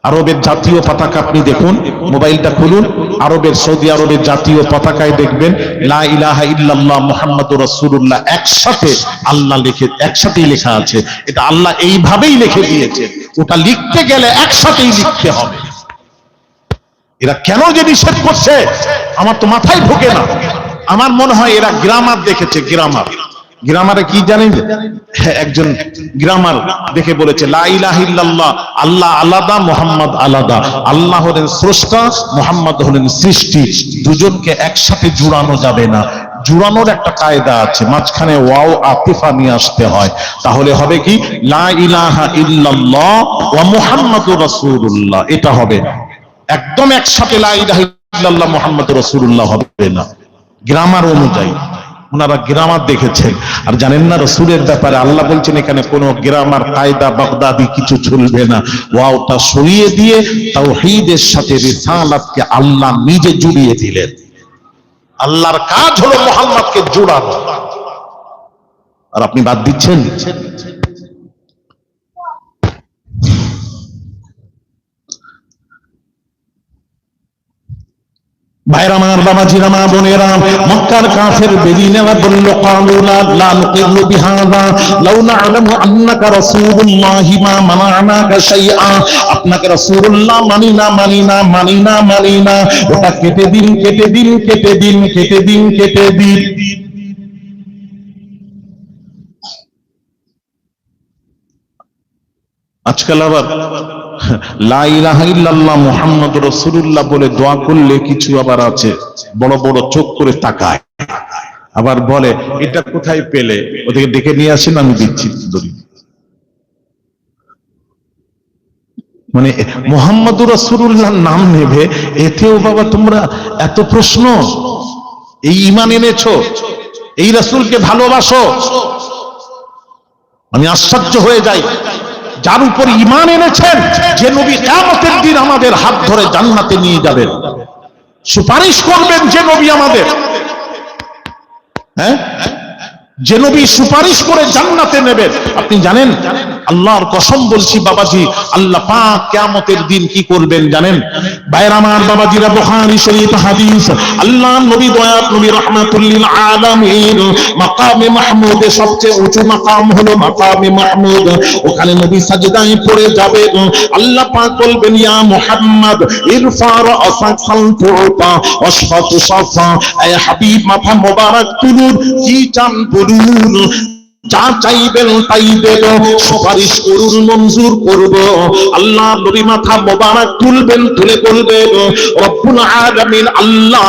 আরবের জাতীয় পতাকা আপনি দেখুন, মোবাইলটা খুলুন, আরবের, সৌদি আরবের জাতীয় পতাকায় দেখবেন লা ইলাহা ইল্লাল্লাহ মুহাম্মাদুর রাসূলুল্লাহ একসাথে আল্লাহ লিখে, একসাথেই লেখা আছে। এটা আল্লাহ এইভাবেই লিখে দিয়েছে। ওটা লিখতে গেলে একসাথেই লিখতে হবে। এরা কেন যে নিষেধ করছে আমার তো মাথায় ঢোকে না। আমার মনে হয় এরা গ্রামার দেখেছে। গ্রামারে কি জানেন? একজন গ্রামার দেখে বলেছে লা ইলাহা ইল্লাল্লাহ, আল্লাহ আলাদা, মুহাম্মদ আলাদা। আল্লাহ হলেন স্রষ্টা, মুহাম্মদ হলেন সৃষ্টি। দুজনকে একসাথে জুড়ানো যাবে না। জুড়ানোর একটা কায়দা আছে, মাঝখানে ওয়াও আতিফা নিয়ে আসতে হয়। তাহলে হবে কি, লা ইলাহা ইল্লাল্লাহ ওয়া মুহাম্মাদুর রাসূলুল্লাহ, এটা হবে। একদম একসাথে লা ইলাহা ইল্লাল্লাহ মুহাম্মাদুর রাসূলুল্লাহ হবে না, গ্রামার অনুযায়ী। ওনারা গ্রামার দেখেছেন। আর জানেন না, রাসূলের ব্যাপারে আল্লাহ বলছেন এখানে কোনো গ্রামার, কায়দা, বাগদাদি কিছু চলবে না। ওয়াওটা সরিয়ে দিয়ে তাওহীদের সাথে রিসালাতকে আল্লাহ নিজে জুড়িয়ে দিলেন। আল্লাহর কাজ হলো মুহাম্মদকে জোড়ানো, আর আপনি বাদ দিচ্ছেন। ভাইরা আমার, বাবাজিরা, মা বোনেরা, মক্কার কাফের বেদীনেরা বলল, ক্বালু লা নুকিরু বিহাযা লাউ না'লামু আন্নাকা রাসূলুল্লাহি মা মানা'নাকা শাইআ। আপনাকে রাসূলুল্লাহ মানি না। ওটা কেটে দিন। আজকাল আবার লা ইলাহা ইল্লাল্লাহ মুহাম্মাদুর রাসূলুল্লাহ বলে দোয়া করলে কিছু আবার আছে, বড় বড় চোখ করে তাকায়, আবার বলে এটা কোথায় পেলে, ওদেরকে ডেকে নিয়ে আসেন, আমি দিচ্ছি। মানে মুহাম্মাদুর রাসূলুল্লাহর নাম নেবে, এতেও বাবা তোমরা এত প্রশ্ন? এই ঈমান এনেছো, এই রাসূলকে ভালোবাসো? আমি আশ্চর্য হয়ে যাই। যার উপর ঈমান এনেছেন, যে নবী কিয়ামতের দিন আমাদের হাত ধরে জান্নাতে নিয়ে যাবেন, সুপারিশ করবেন, যে নবী আমাদের, যে নবী সুপারিশ করে জান্নাতে নেবেন। আপনি জানেন, আল্লাহর কসম বলছি বাবাজি, আল্লাহ পাক কিয়ামতের দিন কি করবেন জানেন? ভাইরা আমার, বাবাজিরা, বুখারী শরীফ হাদিস, আল্লাহ নবী, দয়াত নবী, রাহমাতুল লিল আলামিন, মাকামে মাহমুদে সবচেয়ে উঁচু মাকাম হলো মাকামে মাহমুদ। ওখানে নবী সাজদায় পড়ে যাবেন। আল্লাহ পাক বলবেন, ইয়া মুহাম্মদ ইরফা রাসাক ফালতুতা ওয়াশফাতু সাফা। এ হাবিব, মাথা মোবারক তুলুন, কি চান বলুন, যা চাইবেন তাই দেব, সুপারিশ করুন, মঞ্জুর করব। আল্লাহ নবী মাথা মোবারক তুলবেন, তুলে বলবেন, রব্বুল আলামিন, আল্লাহ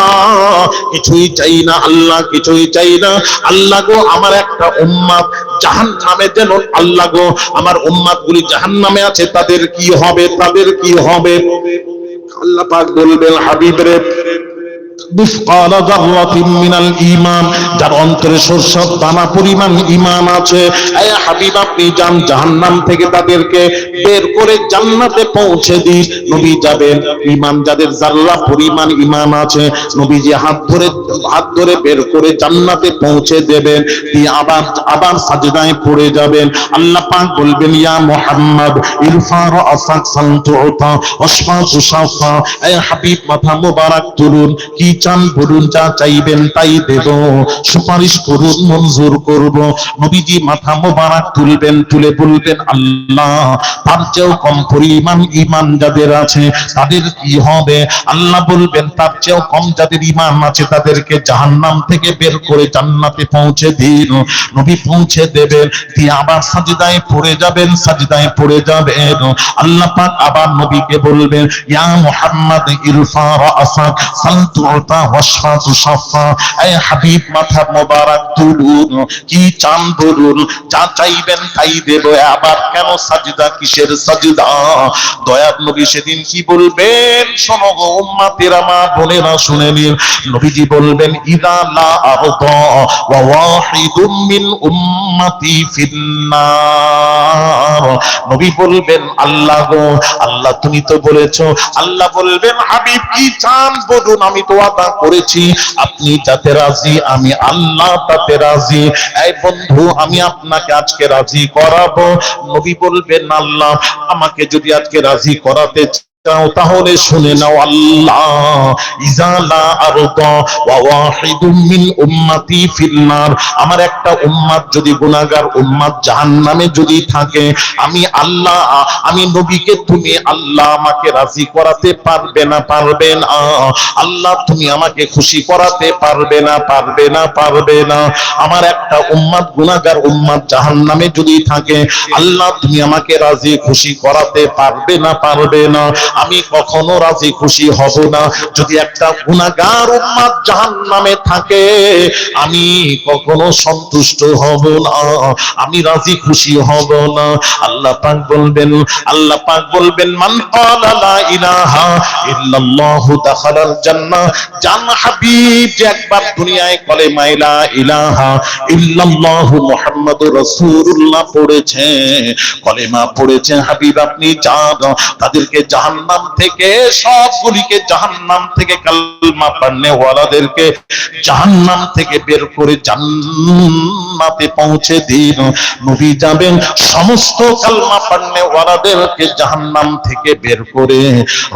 কিছুই চাই না, আল্লাহ কিছুই চাই না। আল্লাহ গো, আমার একটা উম্মত জাহান্নামে যেন, আল্লাহ গো, আমার উম্মত গুলি জাহান্নামে আছে, তাদের কি হবে? আল্লাহ পাক বলবেন, হাবিব রে, মিসকাল যাররাতিন মিনাল ঈমান, যার অন্তরে সরষের দানা পরিমাণ ঈমান আছে, এ হাবিব আপনি যান, জাহান্নাম থেকে তাদেরকে বের করে জান্নাতে পৌঁছে দিন। নবী যাবেন, ঈমান যাদের যাররা পরিমাণ ঈমান আছে, নবীজি হাত ধরে বের করে জান্নাতে পৌঁছে দেবেন। দিয়ে আবার সাজদায় পড়ে যাবেন। আল্লাহ পাক বলবেন, ইয়া মুহাম্মদ ইরফা রাসাক ফালতুতা ওয়াশফাতু সাফা। এ হাবিব, মাথা মোবারক তুলুন, কি চান বলুন, যা চাইবেন তাই দেব, সুপারিশ করুন, মঞ্জুর করব। নবীজি মাথা মোবারক তুলবেন, তুলে বলবেন, আল্লাহ তার চেয়েও কম পরিমাণ ঈমান যাদের আছে তাদের কি হবে? আল্লাহ বলবেন, তার চেয়েও কম যাদের ঈমান আছে তাদেরকে জাহান্নাম থেকে বের করে জান্নাতে পৌঁছে দিন। নবী পৌঁছে দেবেন, দিয়ে আবার সাজদায় পড়ে যাবেন। আল্লাহ পাক আবার নবীকে বলবেন, ইয়া মুহাম্মদ ইরফা রাসাক ফালতুতা তুতা ওয়াশফা তুশাফা। এই হাবিব মাথা মোবারক তুলুন, কি চান বলুন, যা চাইবেন তাই দেব। আবার কেন সাজদা, কিসের সাজদা? দয়ার নবী সেদিন কি বলবেন? শোনো গো উম্মতেরা, মা বোনেরা শুনে নিন। নবীজি বলবেন ইদা লা আরদা ওয়া ওয়াহিদুম মিন উম্মতি ফিন্নার। নবী বলবেন আল্লাহ গো, আল্লাহ তুমি তো বলেছো। আল্লাহ বলবেন হাবিব কি চান বলুন, আমি তো ওয়াদা করেছি আপনি যাতে রাজি আমি আল্লাহ তাতে রাজি। এই বন্ধু আমি আপনাকে আজকে রাজি করাবো। নবী বলবেন আল্লাহ আমাকে যদি আজকে রাজি করাতে চাও তাহলে শুনে নাও, আল্লাহ ইজালা আরদা ওয়া ওয়াহিদুম মিন উম্মতি ফিন্নার। আমার একটা উম্মত যদি গুনাহগার উম্মত জাহান্নামে যদি থাকে, আমি আল্লাহ, আমি নবীকে তুমি আল্লাহ আমাকে রাজি করাতে পারবে না, পারবে না? আল্লাহ তুমি আমাকে খুশি করাতে পারবে না, পারবে না, পারবে না? আমার একটা উম্মত গুনাহগার উম্মত জাহান্নামে যদি থাকে, আল্লাহ তুমি আমাকে রাজি খুশি করাতে পারবে না, পারবে না? আমি কখনো রাজি খুশি হব না যদি একটা গুনাহগার উম্মত জাহান্নামে থাকে, আমি কখনো সন্তুষ্ট হব না, আমি রাজি খুশি হব না। আল্লাহ পাক বলবেন, আল্লাহ পাক বলবেন মান ক্বালা লা ইলাহা ইল্লাল্লাহু দাখালাল জান্নাহ। জান হাবিব যে একবার দুনিয়ায় কলেমা লা ইলাহা ইল্লাল্লাহু মুহাম্মাদুর রাসূলুল্লাহ পড়েছে, কলেমা পড়েছে, হাবিব আপনি যান তাদেরকে জাহান্নাম থেকে, সবগুলিকে জাহান্নাম থেকে, কালমা পড়নে ওয়ালাদেরকে জাহান্নাম থেকে বের করে জান্নাতে পৌঁছে দিন। নবী যাবেন সমস্ত কালমা পড়নে ওয়ালাদেরকে জাহান্নাম থেকে বের করে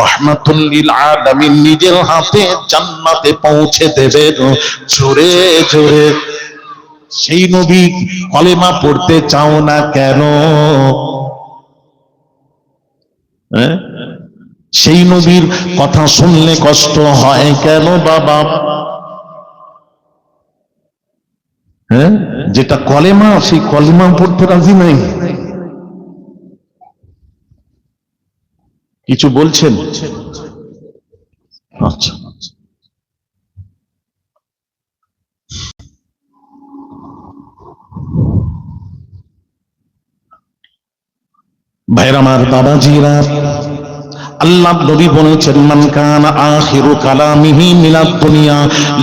রাহমাতুল লিল আলামিন নিজের হাতে জান্নাতে পৌঁছে দেবেন। জোরে জোরে সেই নবী কলেমা পড়তে চাও না কেন? সেই নবীর কথা শুনলে কষ্ট হয় কেন বাবা? যেটা কলেমা, সেই কলেমা পড়তে রাজি নাই। কিছু বলছেন? আচ্ছা, ভাইরা আমার, বাবাজিরা, আল্লাহ নবী বলেছেন মান কানা আখিরু কালামিহি মিনাদ দুনিয়া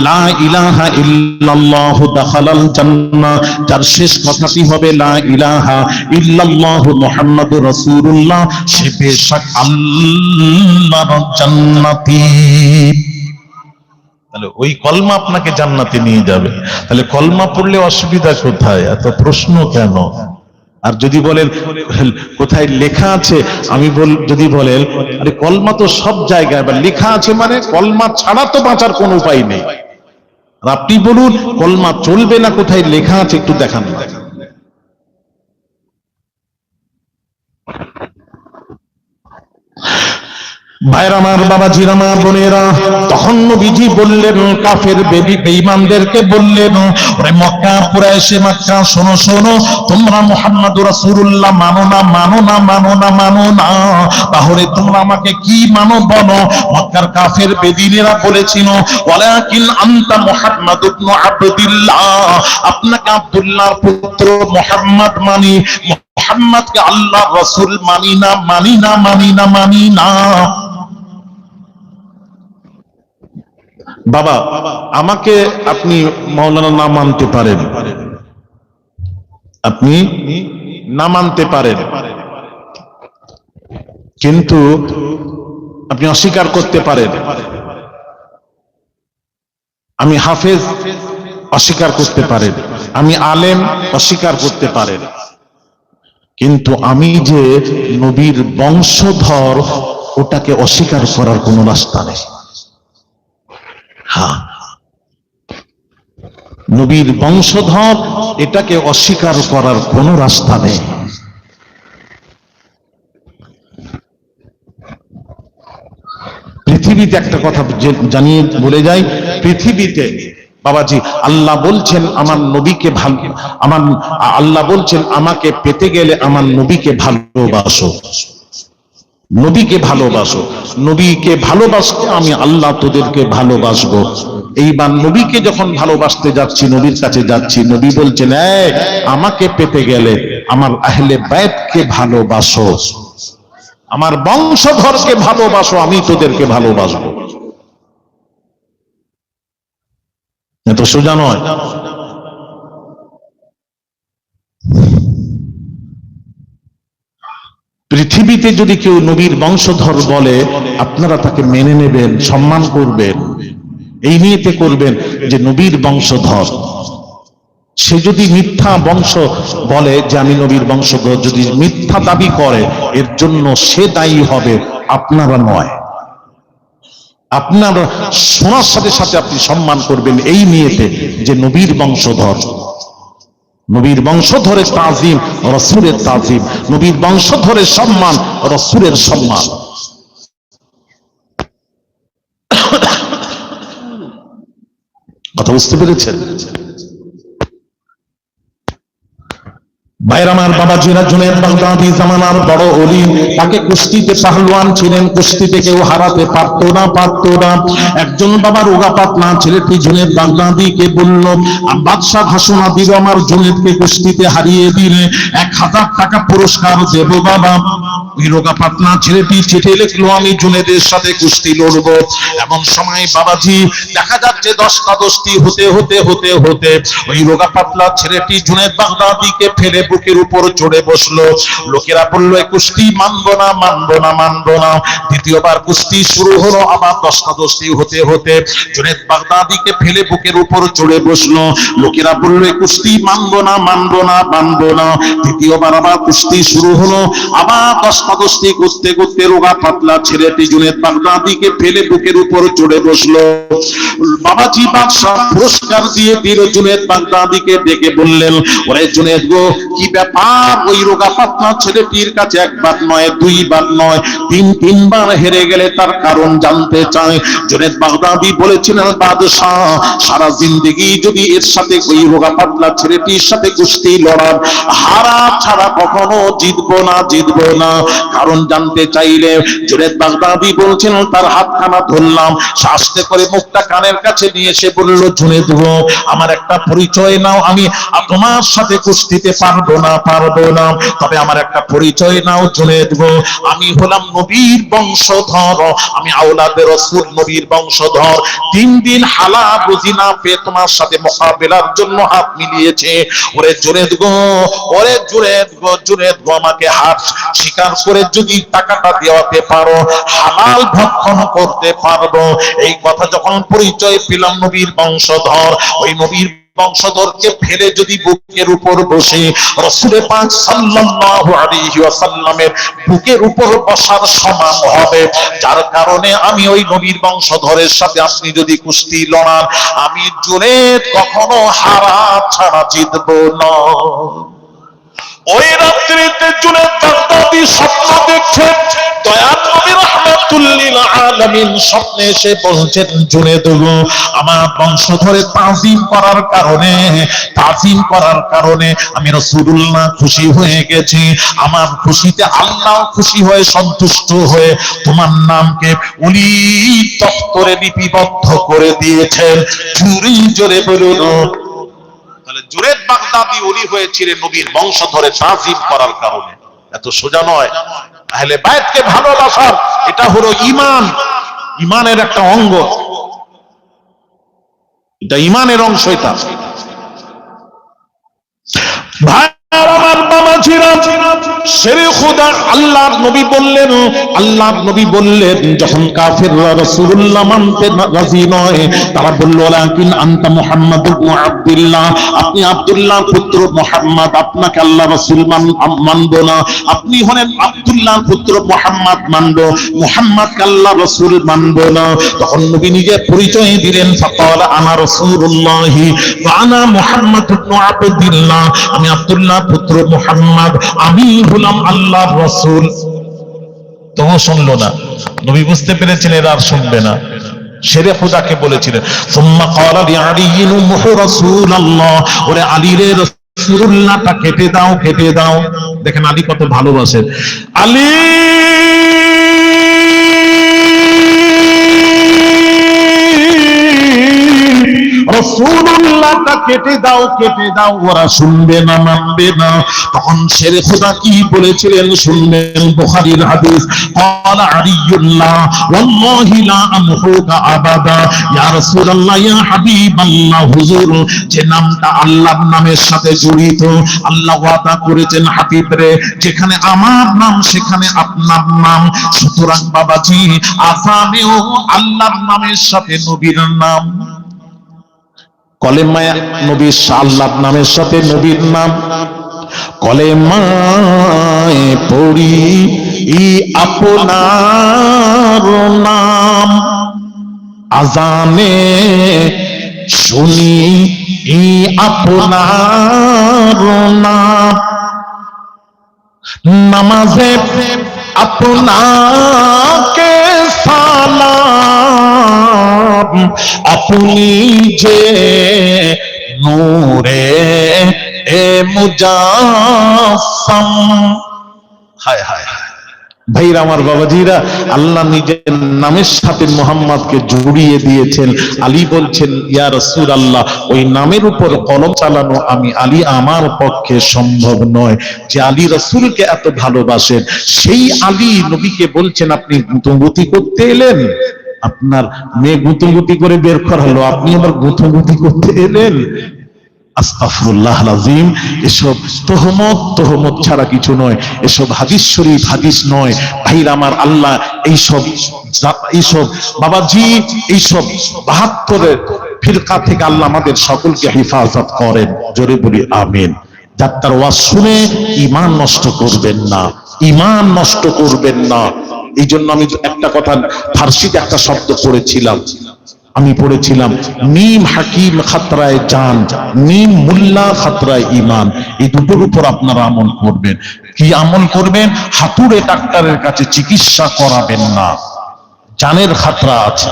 লা ইলাহা ইল্লাল্লাহু দাখালাল জান্নাহ। যার শেষ কথাটি হবে লা ইলাহা ইল্লাল্লাহু মুহাম্মাদুর রাসূলুল্লাহ, সে বেশক আল্লাহর জান্নাতি। তাহলে ওই কলমা আপনাকে জান্নাতে নিয়ে যাবে। তাহলে কলমা পড়লে অসুবিধা কোথায়? এত প্রশ্ন কেন? আর যদি বলেন কোথায় লেখা আছে, আমি যদি বলেন আরে কলমা তো সব জায়গায় লেখা আছে, মানে কলমা ছাড়া তো বাঁচার কোনো উপায় নেই। আর আপনি বলুন কলমা চলবে না, কোথায় লেখা আছে একটু দেখান না। ভাইরা আমার, বাবাজিরা, আমার বোনেরা, তখন নবীজি বললেন কাফের বেঈমানদেরকে বললেন, ওরে মক্কা কুরাইশে মক্কা, শোনো শোনো, তোমরা মুহাম্মদুর রাসূলুল্লাহ মানো না, মানো না, মানো না, মানো না, তাহলে তোমরা আমাকে কি মানো বলো? মক্কার কাফের বেদিনেরা বলেছিল ওয়ালাকিন আনতা মুহাম্মদ ইবনে আবদুল্লাহ, আপনাকে আব্দুল্লাহর পুত্র মুহাম্মদ মানি, মুহাম্মদকে আল্লাহর রাসূল মানি না, মানি না, মানি না, মানি না। বাবা, আমাকে আপনি মাওলানা না মানতে পারেন, আপনি না মানতে পারেন, কিন্তু আপনি অস্বীকার করতে পারেন আমি হাফেজ, অস্বীকার করতে পারেন আমি আলেম, অস্বীকার করতে পারেন, কিন্তু আমি যে নবীর বংশধর ওটাকে অস্বীকার করার কোনো রাস্তা নেই। হ্যাঁ, নবীর বংশধর এটাকে অস্বীকার করার কোনো রাস্তা নেই। পৃথিবীতে একটা কথা জানিয়ে বলে যাই, পৃথিবীতে বাবাজি আল্লাহ বলছেন আমার নবীকে ভালো, আল্লাহ বলছেন আমাকে পেতে গেলে আমার নবীকে ভালোবাসো। নবীকে ভালোবাসো, নবীকে ভালোবাসতে আমি আল্লাহ তোদেরকে ভালোবাসবো। এইবার নবীকে যখন ভালোবাসতে যাচ্ছি, নবীর কাছে যাচ্ছি, নবী বলছেন এই আমাকে পেতে গেলে আমার আহলে বাইতকে ভালোবাসো, আমার বংশধরকে ভালোবাসো, আমি তোদেরকে ভালোবাসবো। এত সোজা নয়। পৃথিবীতে যদি কেউ নবীর বংশধর বলে আপনারা তাকে মেনে নেবেন, সম্মান করবেন, এই নিয়েতে করবেন যে নবীর বংশধর। সে যদি মিথ্যা বংশ বলে যে আমি নবীর বংশধর, যদি মিথ্যা দাবি করে এর জন্য সে দায়ী হবে, আপনারা নয়। আপনার শোনার সাথে সাথে আপনি সম্মান করবেন এই নিয়েতে যে নবীর বংশধর। নবীর বংশধরের তাজিম রাসূলের তাজিম, নবীর বংশধরের সম্মান রাসূলের সম্মান। কথা বুঝতে পেরেছেন? ভাইরা আমার, বাবাজিরা, জুনায়েদ বাগদাদী জামানার বড় ওলি, তাকে কুস্তিতে পাহলওয়ান ছিলেন, কুস্তিতে কেউ হারাতে পারতো না। একজন বাবা রোগা পাতলা ছেলেটি জুনায়েদ বাগদাদীকে বলল বাদশাহ ঘোষণা দিল আমার জুনায়েদকে কুস্তিতে হারিয়ে দিলে 1000 টাকা পুরস্কার দেব বাবা। ওই রোগা পাতলা ছেলেটি চিঠি লিখলো আমি জুনায়েদের সাথে কুস্তি লড়বো। এমন সময় বাবাজি দেখা যাচ্ছে 10টা 10টি হতে ওই রোগা পাতলা ছেলেটি জুনায়েদ বাগদাদীকে ফেলে বুকের উপর চড়ে বসলো। লোকেরা বললো কুস্তি মানবো না। দ্বিতীয়বার কুস্তি শুরু হলো, আবার 10টা 10টি হতে জুনায়েদ বাগদাদীকে ফেলে বুকের উপর চড়ে বসলো। লোকেরা বললো কুস্তি মানবো না। তৃতীয়বার আবার কুস্তি শুরু হলো, আবার 10টা 10টি করতে রোগা পাতলা ছেলেটি জুনায়েদ বাগদাদীকে ফেলে বুকের উপর চড়ে বসলো। বাবাজি বাদশাহ পুরস্কার দিয়ে দিল জুনায়েদ বাগদাদীকে ডেকে বললেন ওরে জুনায়েদ গো, কি ব্যাপার? ওই রোগা পাতলা ছেলেটির কাছে একবার নয়, দুইবার নয়, তিনবার হেরে গেলে তার কারণ জানতে চায়। জুনায়েদ বাগদাদী বলেছিলেন বাদশাহ সারা জিন্দেগি যদি এর সাথে ওই রোগা পাতলা ছেলেটির সাথে কুস্তি লড়ার, হারা ছাড়া কখনো জিতবো না। কারণ জানতে চাইলে জুনায়েদ বাগদাদী বলছেন তার হাতখানা ধরলাম, আস্তে করে মুখটা কানের কাছে নিয়ে এসে বলল জুনায়েদ গো, আমার একটা পরিচয় নাও, আমি তোমার সাথে কুস্তিতে পারবো না, তবে আমার একটা পরিচয় নাও জুনায়েদ গো, আমি হলাম নবীর বংশধর, আমি আওলাদে রাসূল নবীর বংশধর। 3 দিন হালাল রুজি না পেয়ে তোমার সাথে মোকাবেলার জন্য হাত মিলিয়েছে। ওরে জুনায়েদ গো, আমাকে হাত স্বীকার করে যদি টাকাটা দেওয়াতে পারো, হালাল ভক্ষণ করতে পারবো। এই কথা যখন পরিচয় পেলাম নবীর বংশধর, ওই নবীর বংশধরকে ফেলে যদি বুকের উপর বসে রাসূল পাক সাল্লাল্লাহু আলাইহি ওয়াসাল্লামের বুকের উপর বসার সমান হবে, যার কারণে আমি ওই নবীর বংশধরের সাথে আপনি যদি কুস্তি লড়ান, আমি জুনায়েদ কখনো হারা ছাড়া জিতব না। ওই রাত্রিতে জুনায়েদ বাগদাদী স্বপ্ন দেখছে, দয়াল নবী রাহমাতুল লিল আলামিন স্বপ্নে এসে বলছেন জুনায়েদ গো, আমার বংশধরের তাজিম করার কারণে আমি রাসূলুল্লাহ খুশি হয়ে গেছি। আমার খুশিতে আল্লাহ খুশি হয়ে সন্তুষ্ট হয়ে তোমার নামকে ওলি দপ্তরে লিপিবদ্ধ করে দিয়েছেন। জোরে বলুন। তাহলে জুনায়েদ বাগদাদী ওলি হয়েছিলেন নবীর বংশধরে তাজিম করার কারণে। এত সোজা নয়। আহলে বাইতকে ভালোবাসার এটা হলো ইমানের একটা অঙ্গ, এটা ইমানের অংশ। এটা ভাই আমার বাবাজিরা, শেরে খোদা আল্লাহর নবী বললেন যখন কাফেররা রাসূলুল্লাহ মানতে রাজি নয়, তারা বলল লাকিন আনতা মুহাম্মদ ইবনে আব্দুল্লাহ, আপনি আব্দুল্লাহর পুত্র মুহাম্মদ, আপনাকে আল্লাহ রাসূল মানবো না। আপনি হলেন আব্দুল্লাহর পুত্র, মুহাম্মদ মানবো, মুহাম্মদকে আল্লাহ রাসূল মানবো না। তখন নবী নিজে পরিচয় দিলেন, ফাকালা আনা রাসূলুল্লাহ ওয়া আনা মুহাম্মদ ইবনে আব্দুল্লাহ, আমি আব্দুল্লাহ পুত্র মুহাম্মদ, আমি হলাম আল্লাহর রাসূল। তখন শুনলো না, নবী বুঝতে পেরেছেন এরা আর শুনবে না। শেরে খোদাকে বলেছিলেন সুম্মা ক্বালা লিআলী মুহু রাসূলুল্লাহ, ওরে আলী রে রাসূলুল্লাহটা কেটে দাও। দেখেন আলী কত ভালোবাসেন। আলী রাসূলুল্লাহটা কেটে দাও, কেটে দাও, ওরা শুনবে না, মানবে না। তখন শেরে খোদা কি বলেছিলেন শুনবেন, বুখারীর হাদিস, ক্বালা আলিয়ুল্লাহ ওয়াল্লাহি লা আমহুকা আবাদা, ইয়া রাসূলুল্লাহ, ইয়া হাবিবাল্লাহ, হুজুর, যে নামটা আল্লাহর নামের সাথে জড়িত, আল্লাহ ওয়াদা করেছেন হাবিব রে, যেখানে আমার নাম সেখানে আপনার নাম। সুতরাং বাবাজি, আযানেও আল্লাহর নামের সাথে নবীর নাম, কলেমায় নবীর আল্লাহর নামের সাথে নবীর নাম, কলেমায় পড়ি আপনার নাম, আজানে শুনি আপনার নাম, নামাজে আপনাকে সালাম, আপনি যে নূরে মুজাসসাম। হায় হায় হায় ভাইরা আমার, বাবাজিরা, আল্লাহ নিজের নামের সাথে মুহাম্মদকে জড়িয়ে দিয়েছেন। আলী বলছেন, ইয়া রাসূলুল্লাহ, ওই নামের উপর কলম চালানো আমি আলী আমার পক্ষে সম্ভব নয়। যে আলী রাসূলকে এত ভালোবাসেন, সেই আলী নবীকে বলছেন, আপনি গুঁতোগুঁতি করতে এলেন, আপনার মেয়ে গুঁতোগুঁতি করে বের করা হলো, আপনি আবার গুঁতোগুঁতি করতে এলেন। আস্তাগফিরুল্লাহ আযীম। এসব তহমত ছাড়া কিছু নয়, এসব হাদিস শরীফ হাদিস নয়। ভাইরা আমার, আল্লাহ এইসব বাবাজি, এইসব ৭২ ফিরকা থেকে আল্লাহ আমাদের সকলকে হেফাজত করেন। জোরে বলি আমিন। যাত্রার ওয়াজ শুনে ঈমান নষ্ট করবেন না, ঈমান নষ্ট করবেন না। এই জন্য আমি একটা কথা ফার্সিতে একটা শব্দ পড়েছিলাম, মিম হাকিম খাতরায় জান, মিম মুল্লা খাতরায় ঈমান। এই দুটোর উপর আপনারা আমল করবেন। কি আমল করবেন? হাতুড়ে ডাক্তারের কাছে চিকিৎসা করাবেন না, জানের খাতরা আছে।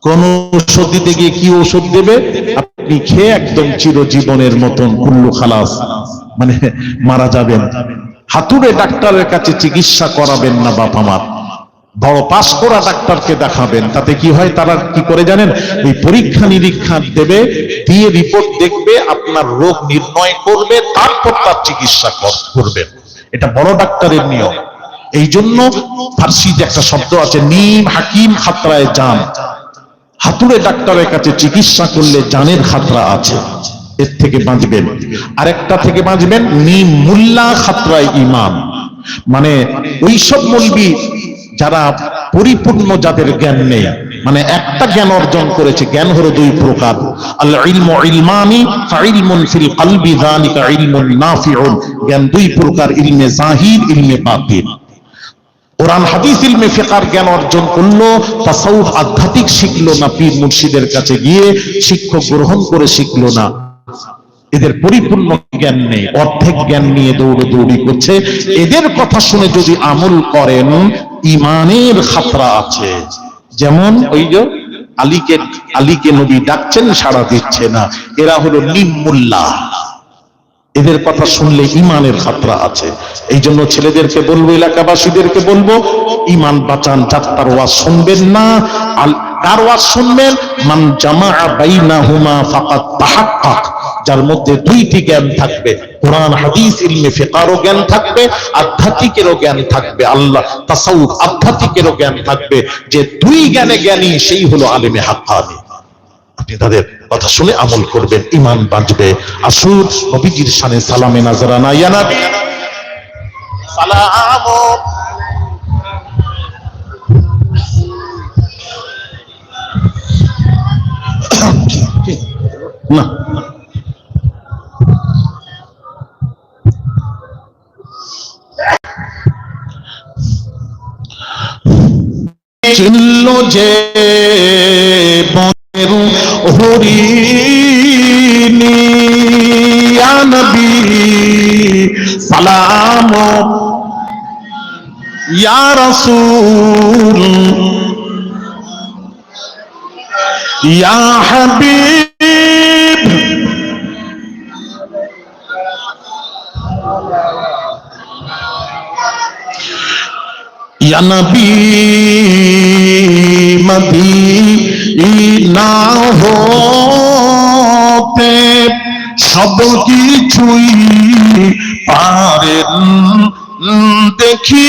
কোন ওষুধ দিতে গিয়ে কি ওষুধ দেবে, আপনি খেয়ে একদম চিরজীবনের মতন কুল্লু খালাস, মানে মারা যাবেন। হাতুড়ে ডাক্তারের কাছে চিকিৎসা করাবেন না বাপ আমার, বড় পাস করা ডাক্তারকে দেখাবেন। তাতে কি হয়, তারা কি করে জানেন, এই পরীক্ষা নিরীক্ষা দেবে, দিয়ে রিপোর্ট দেখবে, আপনার রোগ নির্ণয় করবে, তারপর তার চিকিৎসা করবেন। এটা বড় ডাক্তারের নিয়ম। এই জন্য ফার্সিতে একটা শব্দ আছে, মিম হাকিম খাতরায় জান, হাতুড়ে ডাক্তারের কাছে চিকিৎসা করলে জানের খাতরা আছে, এর থেকে বাঁচবেন। আরেকটা থেকে বাঁচবেন, মিম মুল্লা খাতরায় ঈমান, মানে ওইসব মৌলবি যারা পরিপূর্ণ, যাদের জ্ঞান নেই, মানে একটা জ্ঞান অর্জন করেছে। জ্ঞান হলো দুই প্রকার, আল ইলমু ইলমানি ফাইলমুন ফিল কলবি যালিকা ইলমুন নাফিউন। জ্ঞান দুই প্রকার, ইলমে জাহির, ইলমে বাতিন। কোরআন হাদিস ইলমে ফিকহের জ্ঞান অর্জন করলো, তাসাউফ আধ্যাত্মিক শিখলো না, পীর মুর্শিদের কাছে গিয়ে শিক্ষক গ্রহণ করে শিখলো না। এদের পরিপূর্ণ জ্ঞান নেই, অর্ধেক জ্ঞান নিয়ে দৌড়ি করছে। এদের কথা শুনে যদি আমল করেন, ঈমানের খাতরা আছে। যেমন ওই যে আলীকে নবী ডাকছেন, সাড়া দিচ্ছে না, এরা হলো নিম্মুল্লা। এদের কথা শুনলে ঈমানের খাতরা আছে। এই জন্য ছেলেদেরকে বলবো, এলাকাবাসীদেরকে বলবো, ঈমান বাঁচান। যাত্রার ওয়াজ শুনবেন না। কার ওয়াজ শুনবেন? মান জামাআ বাইনাহুমা ফাকাদ তাহাক্কাক, যার মধ্যে দুইটি জ্ঞান থাকবে, কোরআন হাদিস ইলমে ফিকহেরও জ্ঞান থাকবে, আধ্যাত্মিকেরও জ্ঞান থাকবে, আল্লাহ তাসাউফ আধ্যাত্মিকেরও জ্ঞান থাকবে। যে দুই জ্ঞানে জ্ঞানী, সেই হলো আলেমে হাক্কানি। আপনি তাদের কথা শুনে আমল করবেন, ঈমান বাঁচবে। আসুন নবীজির শানে সালামে নাজরানা, ইয়া নবী সালাম। না চিনল যে বনের হরিণী, ইয়া নবী সালাম, ইয়া রাসূল, ইয়া হাবিব, ইয়া নবী মদিনা হতে সব কিছুই পারেন দেখিতে,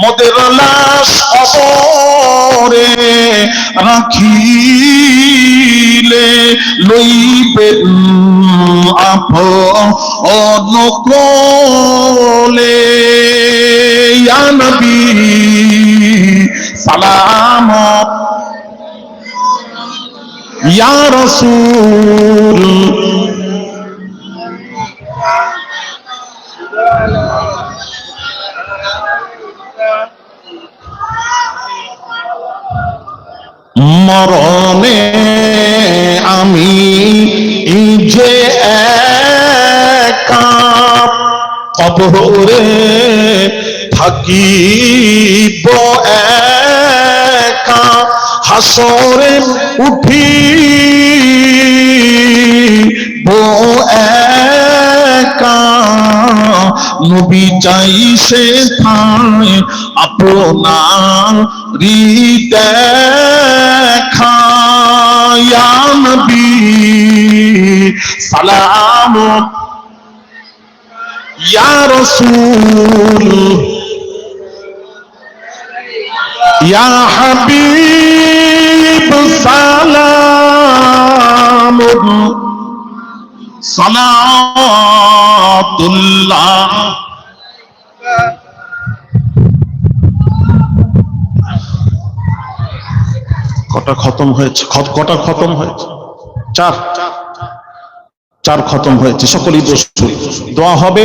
মোদের লাশ কবরে রাখিলে লইবেন আপন কোলে। ইয়া নবী সালাম, ইয়া রাসূল মরণে আমি যে একা কবরে থাকিব একা, হাসরে উঠিব একা, নবী চাই সে থায় আপনারি দেখা। ইয়া নবী সালাম, ইয়া রাসূল ইয়া হাবিব সালাম সালাতুল্লাহ। কটা খতম হয়েছে? কটা খতম হয়েছে? চার খতম হয়েছে। সকলেই বসুন, দোয়া হবে।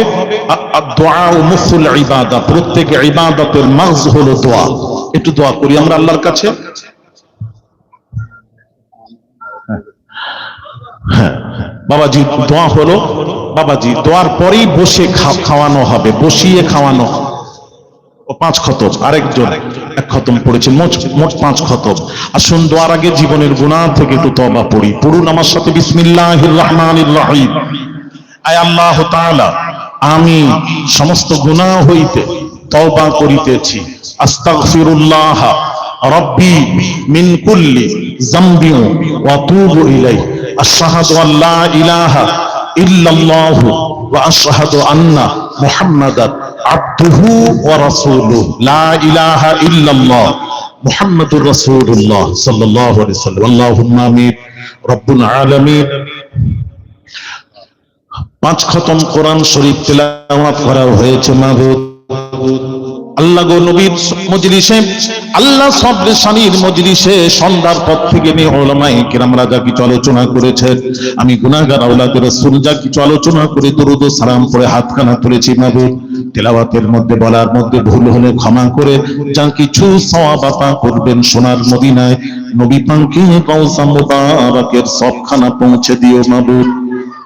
দোয়া মুফুল ইবাদা, প্রত্যেক ইবাদতের মাগজ হলো দোয়া। একটু দোয়া করি আমরা আল্লাহর কাছে। হ্যাঁ বাবাজি, দোয়া হলো। বাবাজি দোয়ার পরেই বসে খাওয়ানো হবে, বসিয়ে খাওয়ানো হবে। ও 5 খতম, আরেকজন 1 খতম পড়েছে, মোট 5 খতম। আসুন দোয়ার আগে জীবনের গুনাহ থেকে একটু তওবা পড়ি। পড়ুন আমার সাথে, বিসমিল্লাহির রহমানির রহিম। আয় আল্লাহ তাআলা, আমি সমস্ত গুনাহ হইতে তওবা করিতেছি। আস্তাগফিরুল্লাহ রব্বি মিন কুল্লি যামবি ওয়া আতুবু ইলাইহি। আশহাদু আল্লা ইলাহা ইল্লাল্লাহু ওয়া আশহাদু আন্না মুহাম্মাদান আবদুহু ওয়া রাসূলুহু। লা ইলাহা ইল্লাল্লাহ মুহাম্মাদুর রাসূলুল্লাহ সাল্লাল্লাহু আলাইহি ওয়াসাল্লাম। আল্লাহুম্মা আমিন রব্বুল আলামিন। 5 খতম কোরআন শরীফ তেলাওয়াত করা হয়েছে। মাবুদ আল্লাহ গো, নবীর মজলিসে, আল্লাহ সবরে শানির মজলিসে সন্ধ্যার পর থেকে নিয়ে উলামায়ে কিরামরা যা কিছু আলোচনা করেছেন, আমি গুনাহগার আওলাদ রাসূল যা কিছু আলোচনা করে দরুদ ও সালাম পড়ে হাতখানা তুলেছি। মাবুদ তেলাওয়াতের মধ্যে বলার মধ্যে ভুল হলে ক্ষমা করে যা কিছু সওয়াব আতা করবেন সোনার মদিনায় নবী পাকের রওজা মুবারকের সবখানা পৌঁছে দিও। মাবুদ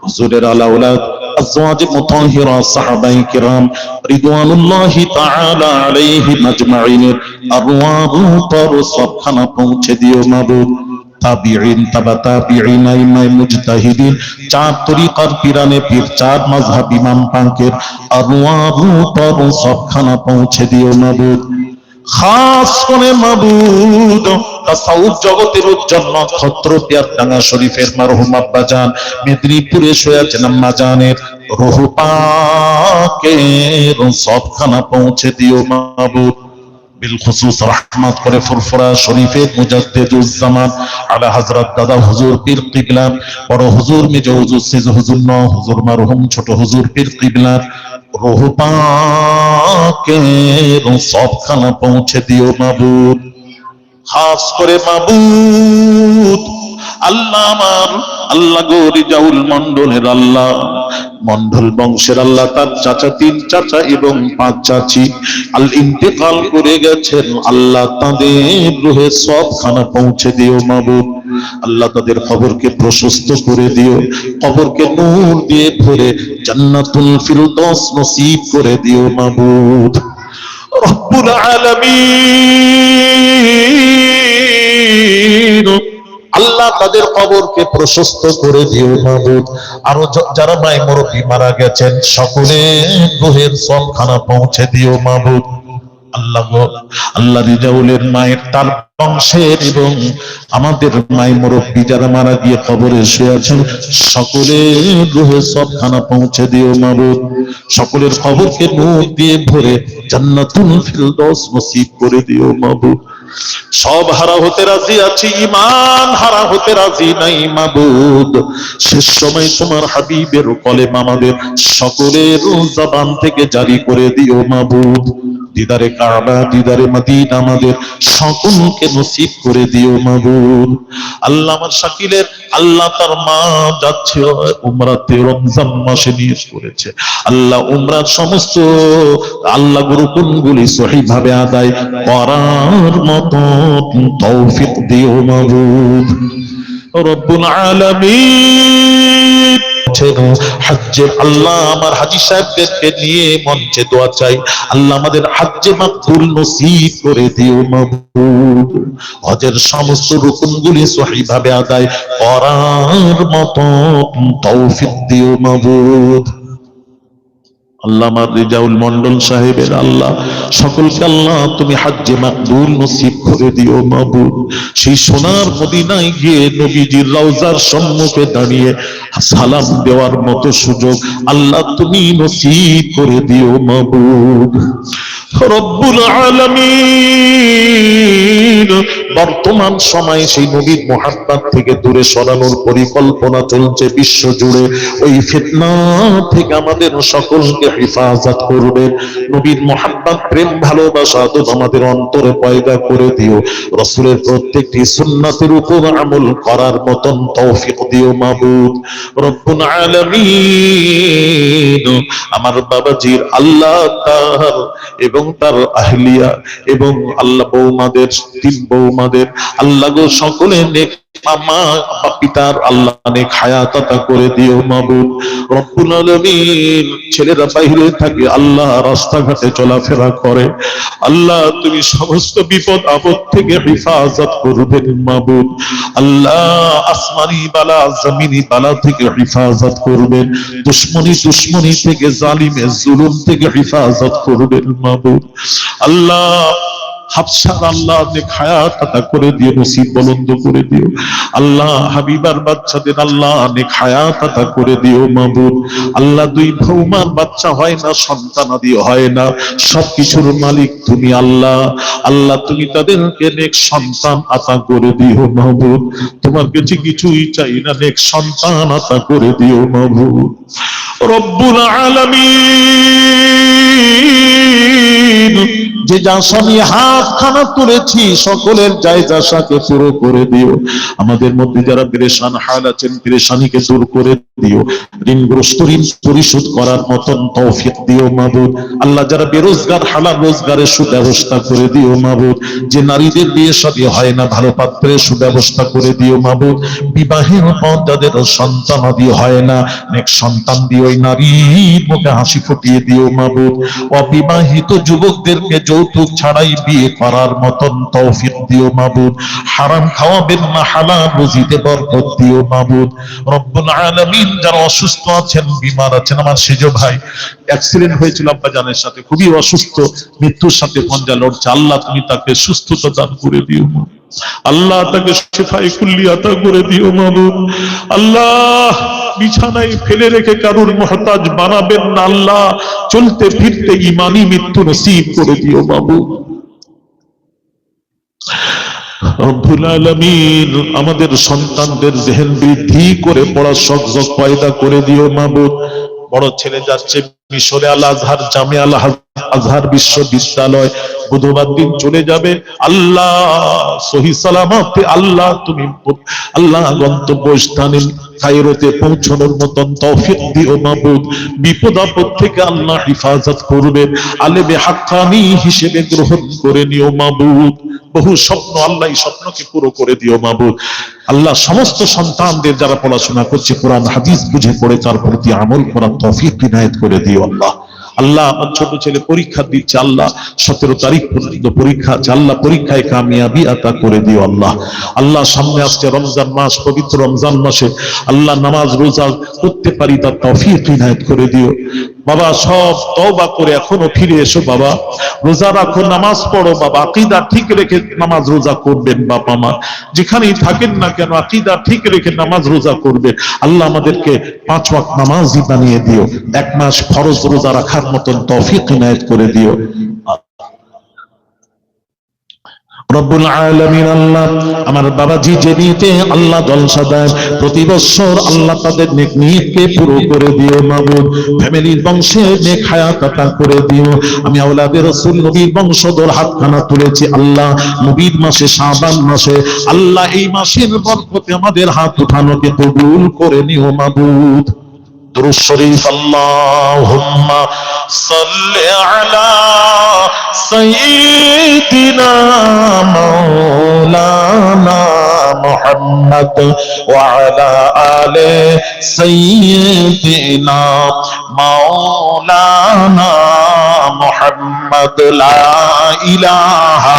হুজুরের আলা আওলাদ আজওয়াজ মুতাহহিরা সাহাবায়ে কিরাম রিদওয়ানুল্লাহি তাআলা আলাইহিম আজমাইনের আরওয়াহ পর সবখানা পৌঁছে দিও। মাবুদ তাবিঈন, তাবা তাবিঈন, আইমায়ে মুজতাহিদিন, 4 তরিকার পীরানে পীর, 4 মাযহাব ইমাম পাকের আরওয়াহ পর সবখানা পৌঁছে দিও। মাবুদ খাস করে মাবুদ তাসাউফ জগতের উজ্জ্বল নক্ষত্র পিয়ারডাঙ্গা শরীফের মারহুম আব্বাজান মেদিনীপুরে শুয়ে আছেন আম্মা জানের রূহ পাকের সবখানা পৌঁছে দিও। মাবুদ বিলখুসুস রহমত করে ফুরফুরা শরীফের মুজাদ্দিদুজ্জামান আলা হযরত দাদা হুজুর পীর কিবলা, বড় হুজুর মেজ হুজুর সেজ হুজুর ন হুজুর মারহুম ছোট হুজুর পীর কিবলার রূহ পাকের সবখানা পৌঁছে দিও। মাবুদ খাস করে মাবুদ আল্লাহ আমার আল্লাহ গো রিজাউল মন্ডলের আল্লাহ, মন্ডল বংশের আল্লাহ, তার চাচা 3 চাচা এবং 5 চাচি আল ইন্তেকাল করে গেছেন। আল্লাহ তাদের রূহে সবখানা পৌঁছে দিও। মাবুদ আল্লাহ তাদের কবরকে প্রশস্ত করে দিও, কবরকে নূর দিয়ে ভরে জান্নাতুল ফিরদৌস নসিব করে দিও। মাবুদ রব্বুল আলামিন আল্লাহ তাদের কবরকে প্রশস্ত করে দিও মাবুদ। আরো যারা মাই মুরব্বী মারা গেছেন সকলের রূহের সবখানা পৌঁছে দিও মাবুদ। আল্লাহ গো, আল্লাহ রিজাউলের মায়ের তার বংশের এবং আমাদের মাই মুরব্বী যারা মারা গিয়ে কবরে শুয়ে আছেন সকলের রূহে সবখানা পৌঁছে দিও মাবুদ। সকলের কবরকে নূর দিয়ে ভরে জান্নাতুল ফিরদৌস নসিব করে দিও মাবুদ। সব হারা হতে রাজি আছি, ঈমান হারা হতে রাজি নাই মাবুদ। শেষ সময় তোমার হাবিবের কলেমা আমাদের সকলের জবান থেকে জারি করে দিও মাবুদ। দিদারে কাবা, দিদারে মদিনা আমাদের সকলকে নসিব করে দিও মাবুদ। আল্লাহ আমার শাকিলের আল্লাহ তার মা যাচ্ছে উমরাতে, রমজান মাসে নিয়ে করেছে আল্লাহ উমরার সমস্ত আল্লাহ রুকুনগুলি সহিভাবে আদায় করার মতো তৌফিক দিও মাবুদ। রব্বুল আলামিন হজ্জে আল্লাহ আমার হাজী সাহেবদেরকে নিয়ে মঞ্চে দোয়া চাই, আল্লাহ আমাদের হজ্জে মাকবুল নসিব করে দিও মাবুদ। হজের সমস্ত রুকুনগুলি সহিভাবে আদায় করার মতো তৌফিক দিও মাবুদ। আল্লাহ আমার রিজাউল মন্ডল সাহেবের আল্লাহ সকলকে আল্লাহ তুমি হজ্জে মাকবুল নসিব করে দিও মাবুদ। সেই সোনার মদিনায় গিয়ে নবীজির রওজার সম্মুখে দাঁড়িয়ে সালাম দেওয়ার মতো সুযোগ আল্লাহ তুমি নসিব করে দিও মাবুদ। রব্বুল আলামিন বর্তমান সময়ে সেই নবীর মুহাব্বত থেকে দূরে সরানোর পরিকল্পনা চলছে বিশ্ব জুড়ে, ওই ফিতনা থেকে আমাদের সকলকে হেফাজত করবে। নবীর মুহাব্বত প্রেম ভালোবাসা তো আমাদের অন্তরে পয়দা করে দিও। রাসূলের প্রত্যেকটি সুন্নাতের উপর আমল করার মতন তৌফিক দিও মাবুদ। রব্বুল আলামিন আমার বাবাজির আল্লাহ তার এবং তার আহলিয়া এবং আল্লাহ বৌমাদের, তিন বৌমাদের আল্লাহ গো সকলে নেক মা পিতার আল্লাহ নেক হায়াত আতা করে দিও মাবুদ। রব্বুল আলামিন ছেলেরা বাইরে থাকে আল্লাহ রাস্তাঘাটে চলাফেরা করে আল্লাহ তুমি সমস্ত বিপদ আপদ থেকে হেফাজত করবেন মাবুদ। আল্লাহ আসমানি বালা জমিনি বালা থেকে হেফাজত করবেন, দুশ্মনী থেকে জালিমের জুলুম থেকে হেফাজত করবেন মাবুদ। আল্লাহ হাফসার আল্লাহ নেক হায়াত আতা করে দিও, নসিব বুলন্দ করে দিও আল্লাহ। হাবিবার বাচ্চাদের আল্লাহ নেক হায়াত আতা করে দিও মাবুদ। আল্লাহ দুই বৌমার বাচ্চা হয় না, সন্তানাদি হয় না, সবকিছুর মালিক তুমি আল্লাহ। আল্লাহ তুমি তাদেরকে নেক সন্তান আতা করে দিও মাবুদ। তোমার কাছে কিছুই চাই না, নেক সন্তান আতা করে দিও মাবুদ। রব্বুল আলামিন যে জাসামি হাত খানা তুলেছি সকলের জায়জাকে পুরো করে দিও। আমাদের মধ্যে যারা পেরেশান হাল আছেন পেরেশানিকে দূর করে দিও। ঋণগ্রস্ত ঋণ পরিশোধ করার মতন তৌফিক দিও মাবুদ। আল্লাহ যারা বেরোজগার হালাল রোজগারের সুব্যবস্থা করে দিও মাবুদ। যে নারীদের বিয়ে শাদী হয় না ভালো পাত্রের সুব্যবস্থা করে দিও মাবুদ। বিবাহের পর যাদের সন্তানাদি হয় না নেক সন্তান দিও, ওই নারীর মুখে হাসি ফুটিয়ে দিও মাবুদ। অবিবাহিত যুবকদেরকে যৌতুক ছাড়াই বিয়ে করার মতন তৌফিক দিও মাবুদ। হারাম খাওয়াবেন না, হালাল রুজিতে বরকত দিও মাবুদ। রব্বুল আলামিন যারা অসুস্থ আছেন বিমার আছেন, আমার সেজ ভাই অ্যাক্সিডেন্ট হয়েছিল আব্বাজানের সাথে, খুবই অসুস্থ, মৃত্যুর সাথে পঞ্জা লড়ছে, আল্লাহ তুমি তাকে সুস্থতা দান করে দিও আল্লাহ, তাকে শিফায়ে কুল্লি আতা করে দিও মাবুদ। আল্লাহ বিছানায় ফেলে রেখে কারুর মুহতাজ বানাবেন না আল্লাহ, চলতে ফিরতে ঈমানি মৃত্যু নসিব করে দিও মাবুদ। রব্বুল আলামিন আমাদের সন্তানদের জেহেন বৃদ্ধি করে পড়ার শখ পয়দা করে দিও মাবুদ। বড় ছেলে যাচ্ছে মিশরে আল আজহার জামিয়া আল আজহার বিশ্ববিদ্যালয়, বুধবার দিন চলে যাবে আল্লাহ সহি সালামতে আল্লাহ তুমি আল্লাহ গন্তব্য স্থানে কায়রোতে পৌঁছানোর মতন তৌফিক দিও মাবুদ। বিপদ আপদ থেকে আল্লাহ হেফাজত করবেন, আলেমে হাক্কানি হিসেবে গ্রহণ করে নিও মাবুদ। বহু স্বপ্ন আল্লাহ এই স্বপ্নকে পুরো করে দিও মাবুদ। আল্লাহ সমস্ত সন্তানদের যারা পড়াশোনা করছে কোরআন হাদিস বুঝে পড়ে তার প্রতি আমল করার তৌফিক ইনায়েত করে দিও আল্লাহ। আল্লাহ আমার ছোট ছেলে পরীক্ষা দিচ্ছে আল্লাহ 17 তারিখ পর্যন্ত পরীক্ষা আছে আল্লাহ পরীক্ষায় কামিয়াবি আতা করে দিও আল্লাহ। আল্লাহ সামনে আসছে রমজান মাস, পবিত্র রমজান মাসে আল্লাহ নামাজ রোজা করতে পারি তার তৌফিক ইনায়েত করে দিও বাবা। সব তওবা করে এখনো ফিরে এসো বাবা, রোজা রাখো, নামাজ পড়ো বাবা, আকীদা ঠিক রেখে নামাজ রোজা করবেন বাবা মা, যেখানেই থাকেন না কেন আকীদা ঠিক রেখে নামাজ রোজা করবে। আল্লাহ আমাদেরকে 5 ওয়াক্ত নামাজি বানিয়ে দিও, 1 মাস ফরজ রোজা রাখার মতন তৌফিক ইনায়েত করে দিও রব্বুল আলামিন। আল্লাহ আমার বাবাজি যে নিতে আল্লাহ জলসা দেয় প্রতি বছর আল্লাহ তাদের নেক নিয়তকে পুরো করে দিও মাবুদ, ফ্যামিলির বংশে নেক হায়াত আতা করে দিও। আমি আওলাদে রাসূল নবীর বংশধর হাতখানা তুলেছি আল্লাহ নবীর মাসে শাবান মাসে আল্লাহ এই মাসের বরকতে আমাদের হাত উঠানোকে কবুল করে নিও মাবুদ। দুরূদ শরীফ আল্লাহুম্মা সাল্লি আলা সাইয়্যিদিনা মাওলানা মুহাম্মদ ওয়া আলা আলি সাইয়্যিদিনা মাওলানা মুহাম্মদ। লা ইলাহা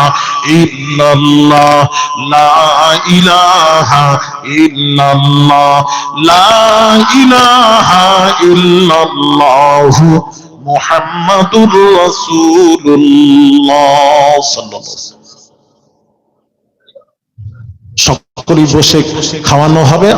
ইল্লাল্লাহ লা ইলাহা ইল্লাল্লাহ লা ইলাহা ইল্লাল্লাহু মুহাম্মাদুর রাসূলুল্লাহ সাল্লাল্লাহু আলাইহি ওয়াসাল্লাম। সকলেই বসে খাওয়ানো হবে।